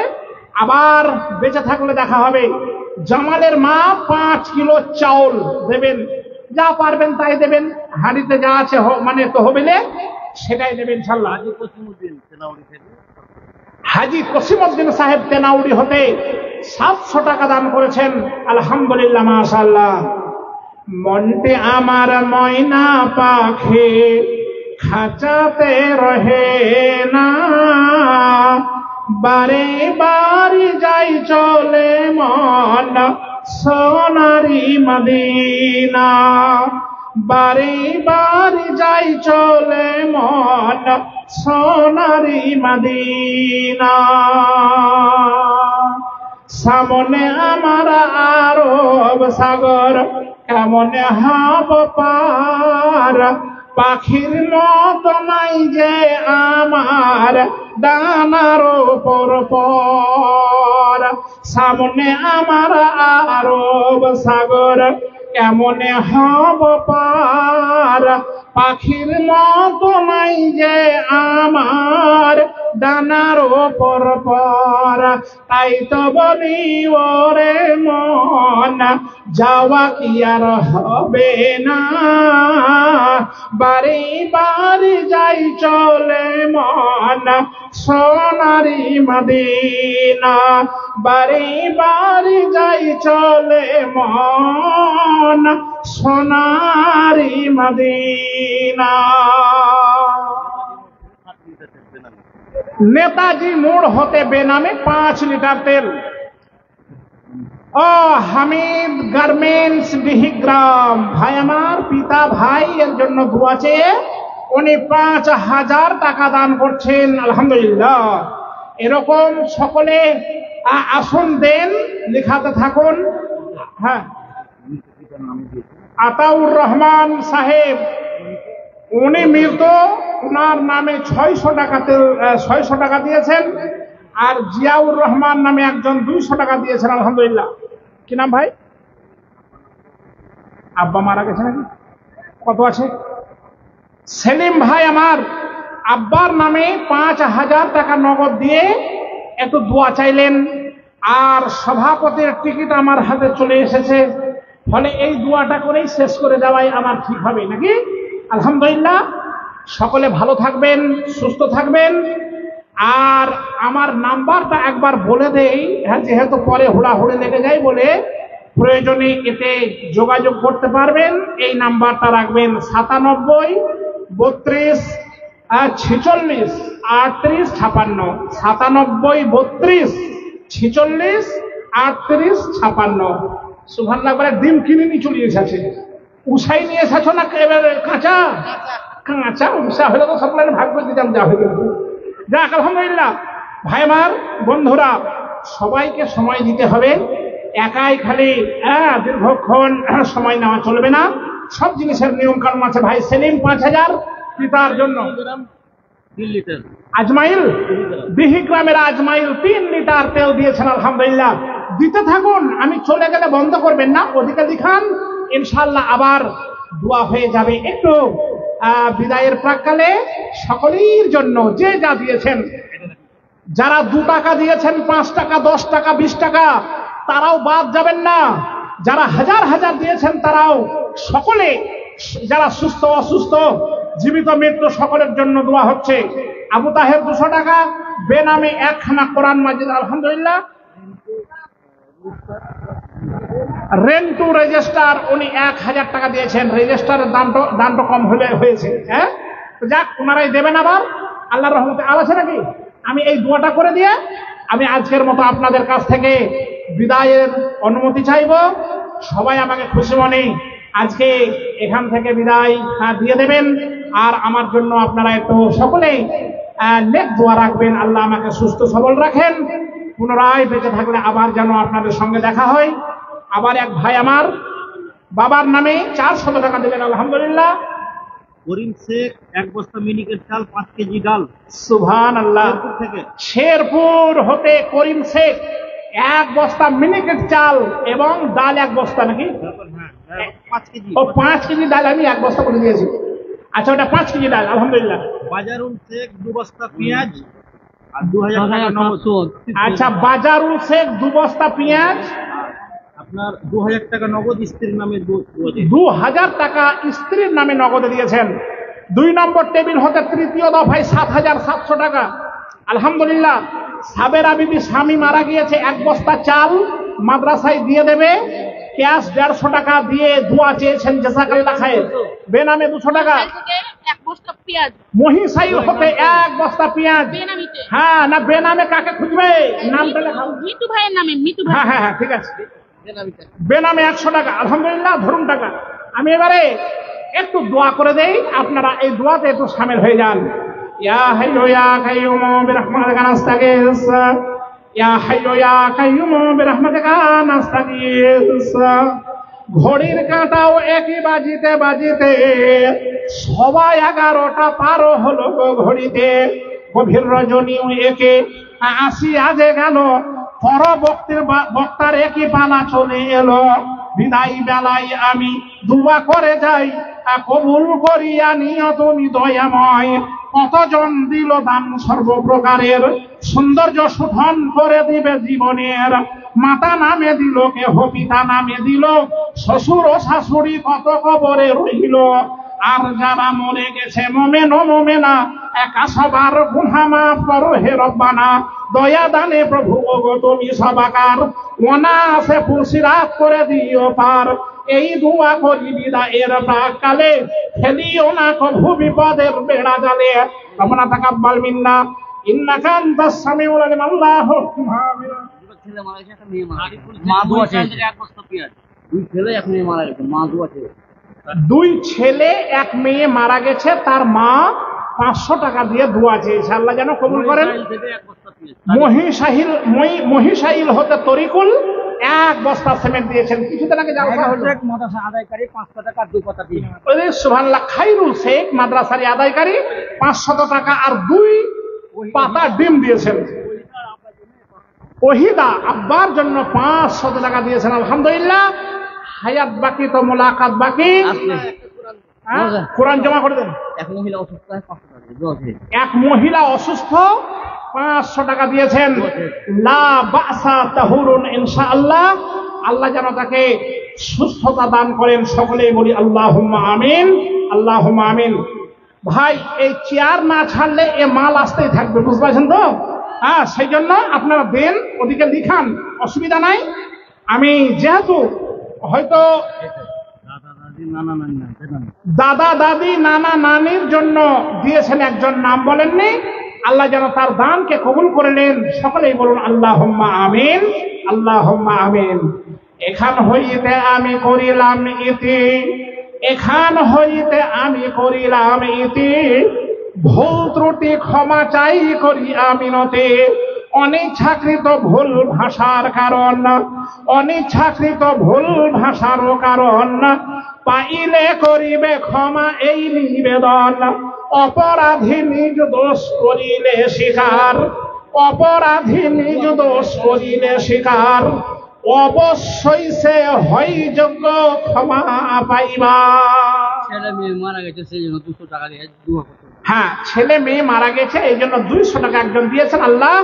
আবার বেঁচে থাকলে দেখা হবে। জামালের মা 5 কিলো চাউল দেবেন, যা পারবেন তাই দেবেন। হাঁড়িতে যা আছে মানে তহবিলে সেটাই দেবেন ইনশাআল্লাহ। হাজি কসিমউদ্দিন সাহেব তেনাউড়ি হতে 700 টাকা দান করেছেন, আলহামদুলিল্লাহ, মাশাআল্লাহ। মনটি আমার ময়না পাখি খাঁচাতে রহে না, বারে বারে যাই চলে মন সোনারি মদিনা, বারে বারে যাই চলে মন সোনারি মদিনা। সামনে আমার আরব সাগর, কেমনে হব পার, পাখির মত নাই যে আমার ডানার উপর পর। সামনে আমার আরব সাগর, কেমনে হব পার, পাখির মত নাই যে আমার ডানার উপর পর। তাই তো বলি ওরে মন, যাওয়া কি আর হবে না, বারে বারে যাই চলে মন সোনারি মদিনা, বারে বারে যাই চলে মন সোনারি মদিনা। নেতাজি মোড় হতে বেনামে 5 লিটার তেল। ও হামিদ গার্মেন্টস বিহিগ্রাম, ভাই আমার, পিতা ভাই এর জন্য দোয়া চেয়ে উনি 5000 টাকা দান করছেন, আলহামদুলিল্লাহ। এরকম সকলে আসুন, দেন, লেখাতে থাকুন। হ্যাঁ, আতাউর রহমান সাহেব, উনি মৃত, ওনার নামে 600 টাকা তেল, 600 টাকা দিয়েছেন। আর জিয়াউর রহমান নামে একজন 200 টাকা দিয়েছেন, আলহামদুলিল্লাহ। কি নাম ভাই? আব্বা মারা গেছে নাকি? কত আছে? সেলিম ভাই আমার আব্বার নামে 5000 টাকা নগদ দিয়ে একটু দোয়া চাইলেন। আর সভাপতির টিকিট আমার হাতে চলে এসেছে, ফলে এই দোয়াটা করেই শেষ করে দেওয়াই আমার ঠিক হবে নাকি? আলহামদুলিল্লাহ। সকলে ভালো থাকবেন, সুস্থ থাকবেন। আর আমার নাম্বারটা একবার বলে দেই, হ্যাঁ, যেহেতু পরে হুড়াহুড়ি লেগে যায় বলে, প্রয়োজনে এতে যোগাযোগ করতে পারবেন। এই নাম্বারটা রাখবেন 97 32 46 38 56, 97 32 46 38 56। সুবহানাল্লাহ বলে ডিম কিনে নিয়ে চলে এসেছে। উষাই নিয়ে এসেছো না এবারে কাঁচা? কাঁচা উষা হলে তো সব ভাগ করে দিতাম, যা হয়ে গেল। যাক, আলহামদুলিল্লাহ। ভাই আমার, বন্ধুরা, সবাইকে সময় দিতে হবে। একাই খালি দীর্ঘক্ষণ সময় নেওয়া চলবে না। সব জিনিসের নিয়ম কানুন আছে। ভাই সেলিম 5000 পিতার জন্য। আজমাইল বিহিগ্রামের আজমাইল 3 লিটার তেল দিয়েছেন, আলহামদুলিল্লাহ। দিতে থাকুন, আমি চলে গেলে বন্ধ করবেন না, ওদিকে লিখান, ইনশাআল্লাহ আবার দোয়া হয়ে যাবে। একটু বিদায়ের প্রাক্কালে সকলের জন্য যে যা দিয়েছেন, যারা 2 টাকা দিয়েছেন, 5 টাকা, 10 টাকা, 20 টাকা, তারাও বাদ যাবেন না। যারা হাজার হাজার দিয়েছেন তারাও, সকলে, যারা সুস্থ অসুস্থ জীবিত মৃত্যু সকলের জন্য দোয়া হচ্ছে। আবু তাহের 200 টাকা, বেনামে 1 খানা কোরআন মাজিদ, আলহামদুলিল্লাহ। রেন্টু রেজিস্টার, উনি 1000 টাকা দিয়েছেন। রেজিস্টারের দামটা কম হলে হয়েছে, হ্যাঁ, যাক, ওনারাই দেবেন। আবার আল্লাহর রহমতে আর আছে নাকি? আমি এই দোয়াটা করে দিয়ে আমি আজকের মতো আপনাদের কাছ থেকে বিদায়ের অনুমতি চাইব। সবাই আমাকে খুশি মনে আজকে এখান থেকে বিদায় দিয়ে দেবেন। আর আমার জন্য আপনারা একটু সকলেই নেক দোয়া রাখবেন, আল্লাহ আমাকে সুস্থ সবল রাখেন, পুনরায় বেঁচে থাকলে আবার যেন আপনাদের সঙ্গে দেখা হয়। আবার এক ভাই আমার বাবার নামে 400 টাকা দেবেন, আলহামদুলিল্লাহ। করিম শেখ 1 বস্তা মিনিকেট চাল 5 কেজি ডাল সুবহানাল্লাহ। থেকে শেরপুর হতে করিম শেখ 1 বস্তা মিনিকেট চাল এবং ডাল 1 বস্তা নাকি? 5 কেজি। ও 5 কেজি ডাল আমি 1 বস্তা করে দিয়েছি। আচ্ছা, ওটা 5 কেজি ডাল, আলহামদুলিল্লাহ। বাজারুল শেখ 2 বস্তা পেঁয়াজ আর 2000 টাকা নগদ। আচ্ছা, বাজারুল শেখ 2 বস্তা পেঁয়াজ, আপনার 2000 টাকা নগদ স্ত্রীর নামে 2000 টাকা স্ত্রীর নামে নগদে দিয়েছেন। 2 নম্বর টেবিল হতে তৃতীয় দফায় 7700 টাকা, আলহামদুলিল্লাহ। সাবেরা বিবি স্বামী মারা গিয়েছে, 1 বস্তা চাল মাদ্রাসায় দিয়ে দেবে, ক্যাশ 150 টাকা দিয়ে দোয়া চেয়েছেন, জাযাকাল্লাহ খায়ের। বেনামে 200 টাকা। এক বস্তা পেঁয়াজ মহিষাইল হতে 1 বস্তা পেঁয়াজ। বেনামিতে। হ্যাঁ, না বেনামে কাকে খুঁজবে? নামটা লেখাও। মিতু ভাইয়ের নামে, মিতু ভাই। হ্যাঁ হ্যাঁ হ্যাঁ, ঠিক আছে। বেনামে 100 টাকা, আলহামদুলিল্লাহ। ধরুন টাকা। আমি এবারে একটু দোয়া করে দেই, আপনারা এই দোয়াতে একটু শামিল হয়ে যান। ইয়া হাইয়্যু ইয়া কাইয়্যুম বিরহমাতিকা নাস্তাগীস, ইয়া হাইয়্যু ইয়া কাইয়্যুম বিরহমাতিকা নাস্তাগীস। ঘড়ির কাঁটাও একই বাজিতে বাজিতে সবাই 11টা পার হলো গো ঘড়িতে। গভীর রজনীও একে আসিয়া যে গেল, বক্তার একই পালা চলে এলো। বিদায় বেলায় আমি দুয়া করে যাই, কবুল করিয়া নিও তুমি দয়াময়। কতজন দিল দান সর্বপ্রকারের, সৌন্দর্য সুধন করে দিবে জীবনের। মাতা নামে দিল কেহ, পিতা নামে দিল, শ্বশুর ও শাশুড়ি কত কবরে রইল। আর যারা মরে গেছে মোমেন ও মোমেনা, একা সবার গুনাহ মাফ করো হে রব্বানা। দয়া দানে প্রভু গো তুমি সবাকার, অনায়াসে ফুলসিরাত করে দিও পার। এই দোয়া করি বিদায়ের প্রাককালে, ফেলিও না কভু বিপদের বেড়া জালে। রব্বানা তাকাব্বাল মিন্না ইন্নাকা আনতাস সামিউল আলিম। আল্লাহু আকবার। ছেলে মারা গেছে, একটা মেয়ে মারা গেছে, মা দোয়া চেয়েছে। 1 বস্তা পেঁয়াজ, 2 ছেলে 1 মেয়ে মারা গেছে, মা দোয়া চেয়েছে। 2 ছেলে 1 মেয়ে মারা গেছে, তার মা 500 টাকা দিয়ে দোয়া চেয়েছে, আল্লাহ যেন কবুল করেন। মহিষাইল হতে তরিকুল 1 বস্তা সিমেন্ট দিয়েছেন। কিছুদিন আগে জালসা হলো, মাদ্রাসা আদায়কারী 500 টাকা 2 পাতা দিয়ে। ওরে সুবহানাল্লাহ। খাইরুল শেখ মাদ্রাসার আদায়কারী 500 টাকা আর 2 পাতা ডিম দিয়েছেন। ওহিদা আব্বার জন্য 500 টাকা দিয়েছেন, আলহামদুলিল্লাহ। হায়াত বাকি তো মোলাকাত বাকি। কোরআন জমা করে দেন। এক মহিলা অসুস্থ, 500 টাকা দোয়া চেয়েছে। এক মহিলা অসুস্থ, 500 টাকা দিয়েছেন। লা বাসা তাহুরুন ইনশাআল্লাহ। আল্লাহ যেন তাকে সুস্থতা দান করেন, সকলেই বলি আল্লাহুম্মা আমিন, আল্লাহুম্মা আমিন। ভাই, এই চেয়ার না ছাড়লে এ মাল আসতেই থাকবে, বুঝতে পারছেন তো? হ্যাঁ, সেই জন্য আপনারা দেন, ওদিকে লিখান, অসুবিধা নাই। আমি যেহেতু হয়তো দাদা দাদি নানা নানির জন্য দিয়েছেন, একজন নাম বলেননি, আল্লাহ যেন তার দানকে কবুল করে নেন, সকলেই বলুন আল্লাহুম্মা আমিন, আল্লাহুম্মা আমিন। এখান হইতে আমি করিলাম ইতি, এখান হইতে আমি করিলাম ইতি, ভুল ত্রুটি ক্ষমা চাই করি আমিনতে। অনিচ্ছাকৃত ভুল ভাষার কারণ, অনিচ্ছাকৃত ভুল ভাষারও কারণ, পাইলে করিবে ক্ষমা এই নিবেদন। অপরাধী নিজ দোষ করিলে স্বীকার, অপরাধী নিজ দোষ করিলে স্বীকার, অবশ্যই সে হয় যোগ্য ক্ষমা পাইবা। ছেলে মেয়ে মারা গেছে, সেই জন্য 200 টাকা দিয়ে দোয়া করতে। হ্যাঁ, ছেলে মেয়ে মারা গেছে, এই জন্য 200 টাকা একজন দিয়েছেন। আল্লাহ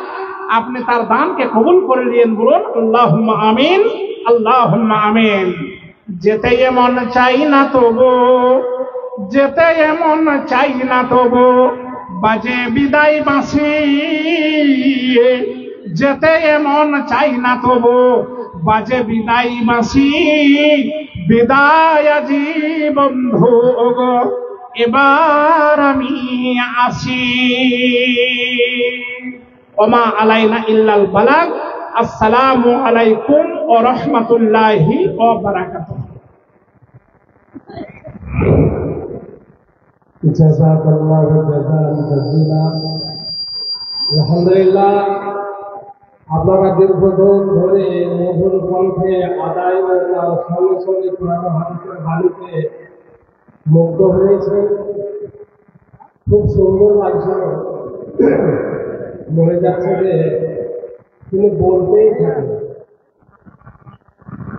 আপনি তার দানকে কবুল করে নিন, বলুন আল্লাহুম্মা আমিন, আল্লাহুম্মা আমিন। যেতে এমন চাই না তবু, যেতে এমন চাই না তবু, বাজে বিদায় বাঁশি। যেতে এমন চাই না তবু, বাজে বিদায় বাঁশি। বিদায় আজি বন্ধু গো, এবার আমি আসি। ওমা আলাইনা ইল্লাল বালাগ। আসসালামু আলাইকুম ওয়া রাহমাতুল্লাহি ওয়া বারাকাতুহু। জাযাকাল্লাহু জাযান জাযীলা। আলহামদুলিল্লাহ, আপনারা দীর্ঘদিন ধরে মধুর কণ্ঠে আদায় ও তার সঙ্গে সঙ্গে কোরআন হাদিসের বাণীতে মুগ্ধ হয়েছে। খুব সুন্দর লাগছিল, মনে যাচ্ছে যে তিনি বলতেই থাকেন।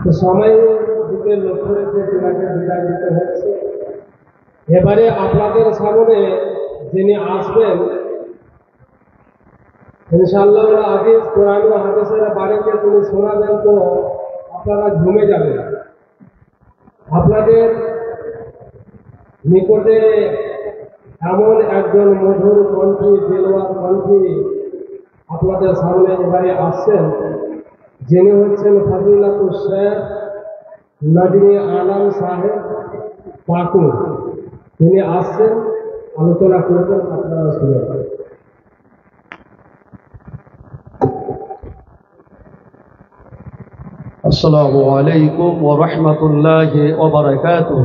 তো সময়ের দিকে লক্ষ্য রেখে তিনাকে বিদায় দিতে হচ্ছে। এবারে আপনাদের সামনে যিনি আসবেন, ইনশাআল্লাহ হাদিস, কোরআন ও হাদিসের বাণীতে তিনি শোনাবেন, তো আপনারা ঝুমে যাবেন। আপনাদের নিকটে এমন একজন মধুর কণ্ঠী, দিলওয়ার কণ্ঠী আপনাদের সামনে এবারে আসছেন, যিনি হচ্ছেন ফজিলাতুল শেখ নদী আলম সাহেব পাকুর। তিনি আসছেন, আলোচনা করবেন, আপনারা শুনবেন। السلام عليكم ورحمة الله وبركاته.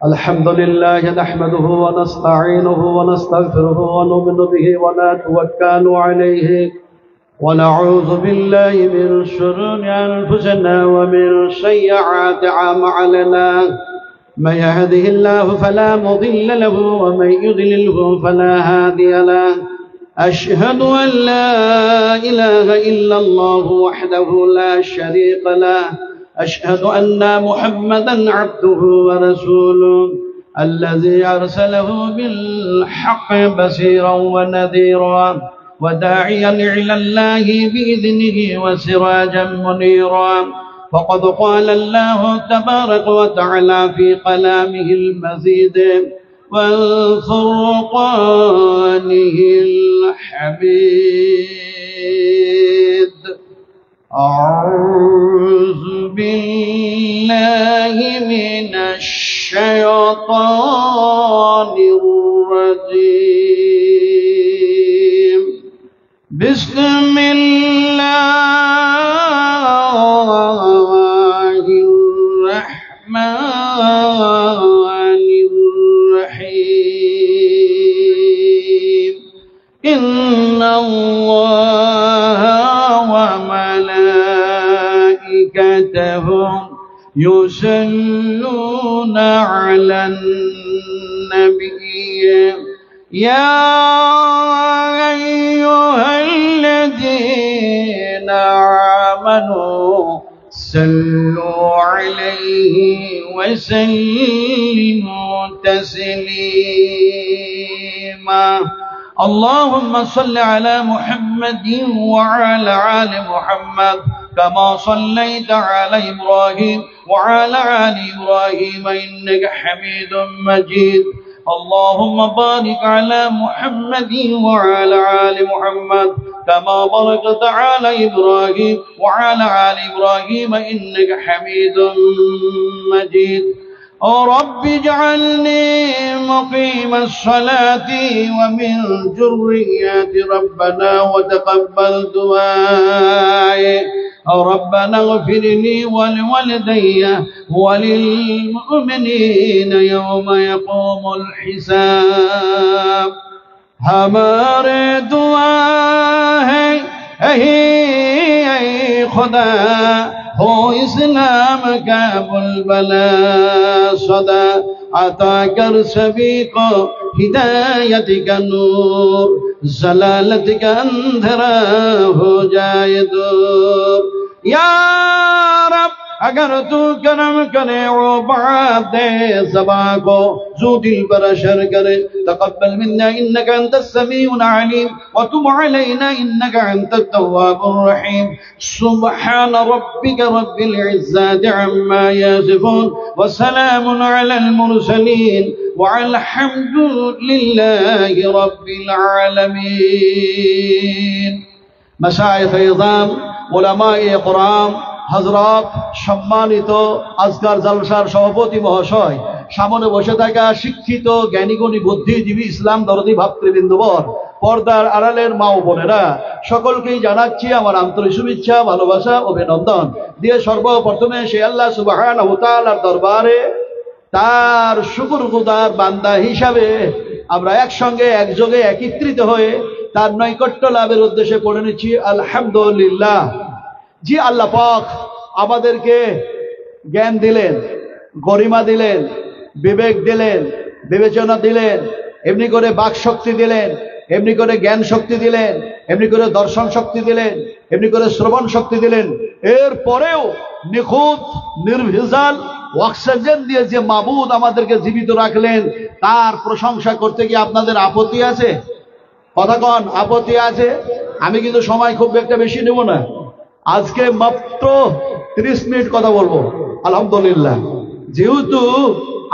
الحمد لله نحمده ونستعينه ونستغفره ونؤمن به ونتوكل عليه ونعوذ بالله من شرور أنفسنا ومن سيئات أعمالنا. من يهده الله فلا مضل له ومن يضلله فلا هادي له. أشهد أن لا إله إلا الله وحده لا شريك له. أشهد أن محمدا عبده ورسوله الذي أرسله بالحق بشيرا ونذيرا وداعيا إلى الله بإذنه وسراجا منيرا. فقد قال الله تبارك وتعالى في كلامه المزيد والفرقانه الحميد. أعوذ بالله من الشيطان الرجيم. بسم الله الرحمن الرحيم. إن الله وملائكته يصلون على النبي يا أيها الذين آمنوا صلوا عليه وسلموا تسليما. اللهم صل على محمد وعلى آل محمد كما صليت على إبراهيم وعلى آل إبراهيم إنك حميد مجيد. اللهم بارك على محمد وعلى آل محمد كما باركت على إبراهيم وعلى آل إبراهيم إنك حميد مجيد. رب اجعلني مقيم الصلاة ومن ذريتي ربنا وتقبل دعائي. ربنا اغفر لي ولوالدي وللمؤمنين يوم يقوم الحساب. हमारे दुआ है खुदा हो इस्लाम का बुलबुला सदा अता कर सभी को हिदायत का नूर जलालत का अंधेरा हो जाए दूर। या रब अगर तू करम करे वो बात दे सबा को जो दिल पर असर करे। तकब्बल मिन्ना इन्नका अंतस समीउल अलीम व तुब अलैना इन्नका अंतत तव्वाबुर रहीम। सुब्हान रब्बिका रब्बिल इज्जति अम्मा यसिफून व सलामुन अलल मुरसलीन व अलहम्दुलिल्लाहि रब्बिल आलमीन। मशाइख इज़ाम, उलमाए कुरान, हजरात, सम्मानित आजकार जलसार सभापति महाशय, সামনে বসে থাকা শিক্ষিত জ্ঞানীগুণী বুদ্ধিজীবী ইসলাম দরদি ভাতৃবৃন্দবর, পর্দার আড়ালের মা ও বোনেরা, সকলকেই জানাচ্ছি আমার আন্তরিক শুভেচ্ছা, ভালোবাসা, অভিনন্দন দিয়ে সর্বপ্রথমে সে আল্লাহ সুবহানাহু ওয়া তাআলার দরবারে তার শুকরগুজার বান্দা হিসাবে আমরা একসঙ্গে একযোগে একত্রিত হয়ে তার নৈকট্য লাভের উদ্দেশ্যে পড়ে নিচ্ছি আলহামদুলিল্লাহ। জি, আল্লাহ পাক আমাদেরকে জ্ঞান দিলেন, গরিমা দিলেন, বিবেক দিলেন, বিবেচনা দিলেন, এমনি করে বাক শক্তি দিলেন, এমনি করে জ্ঞান শক্তি দিলেন, এমনি করে দর্শন শক্তি দিলেন, এমনি করে শ্রবণ শক্তি দিলেন। এর পরেও নিখুঁত নির্ভেজাল অক্সিজেন দিয়ে যে মাবুদ আমাদেরকে জীবিত রাখলেন, তার প্রশংসা করতে কি আপনাদের আপত্তি আছে? কথা কন, আপত্তি আছে? আমি কিন্তু সময় খুব একটা বেশি নেব না, আজকে মাত্র 30 মিনিট কথা বলবো আলহামদুলিল্লাহ। যেহেতু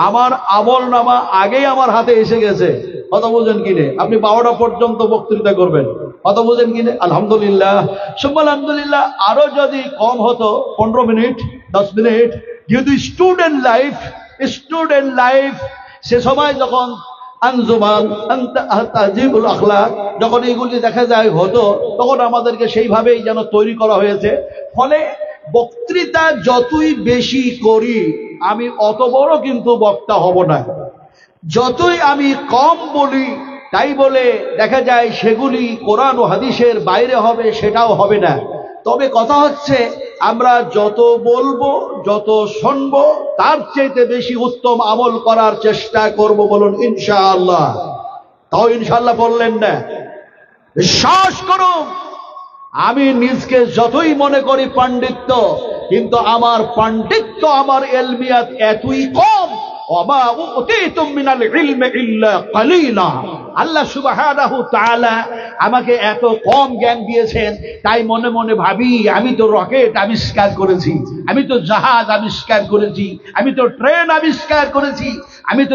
আমার আমল নামা আগেই আমার হাতে এসে গেছে, কথা বুঝেন কিনে, আপনি 12টা পর্যন্ত বক্তৃতা করবেন, কথা বুঝেন কিনে, আলহামদুলিল্লাহ সুবহান আলহামদুলিল্লাহ। আরো যদি কম হতো 15 মিনিট 10 মিনিট, যেহেতু স্টুডেন্ট লাইফ সে সময় যখন আঞ্জুমান তাহজিবুল আখলাক যখন এগুলি দেখা যায় হতো, তখন আমাদেরকে সেইভাবেই যেন তৈরি করা হয়েছে। ফলে বক্তৃতা যতই বেশি করি আমি অত বড় কিন্তু বক্তা হব না, যতই আমি কম বলি তাই বলে দেখা যায় সেগুলি কোরআন ও হাদিসের বাইরে হবে, সেটাও হবে না। তবে কথা হচ্ছে আমরা যত বলবো, যত শুনবো, তার চাইতে বেশি উত্তম আমল করার চেষ্টা করব, বলুন ইনশাআল্লাহ। তাও ইনশাআল্লাহ বললেন না, বিশ্বাস করুন আমি নিজকে যতই মনে করি পাণ্ডিত্য, কিন্তু আমার পাণ্ডিত্য, আমার এলমিয়াত এতই কম। ওমা উতিতুম মিনাল ইলমি ইল্লা কালিলা। আল্লাহ সুবহানাহু তাআলা আমাকে এত কম জ্ঞান দিয়েছেন, তাই মনে মনে ভাবি আমি তো রকেট আবিষ্কার করেছি, আমি তো জাহাজ আবিষ্কার করেছি, আমি তো ট্রেন আবিষ্কার করেছি, আমি তো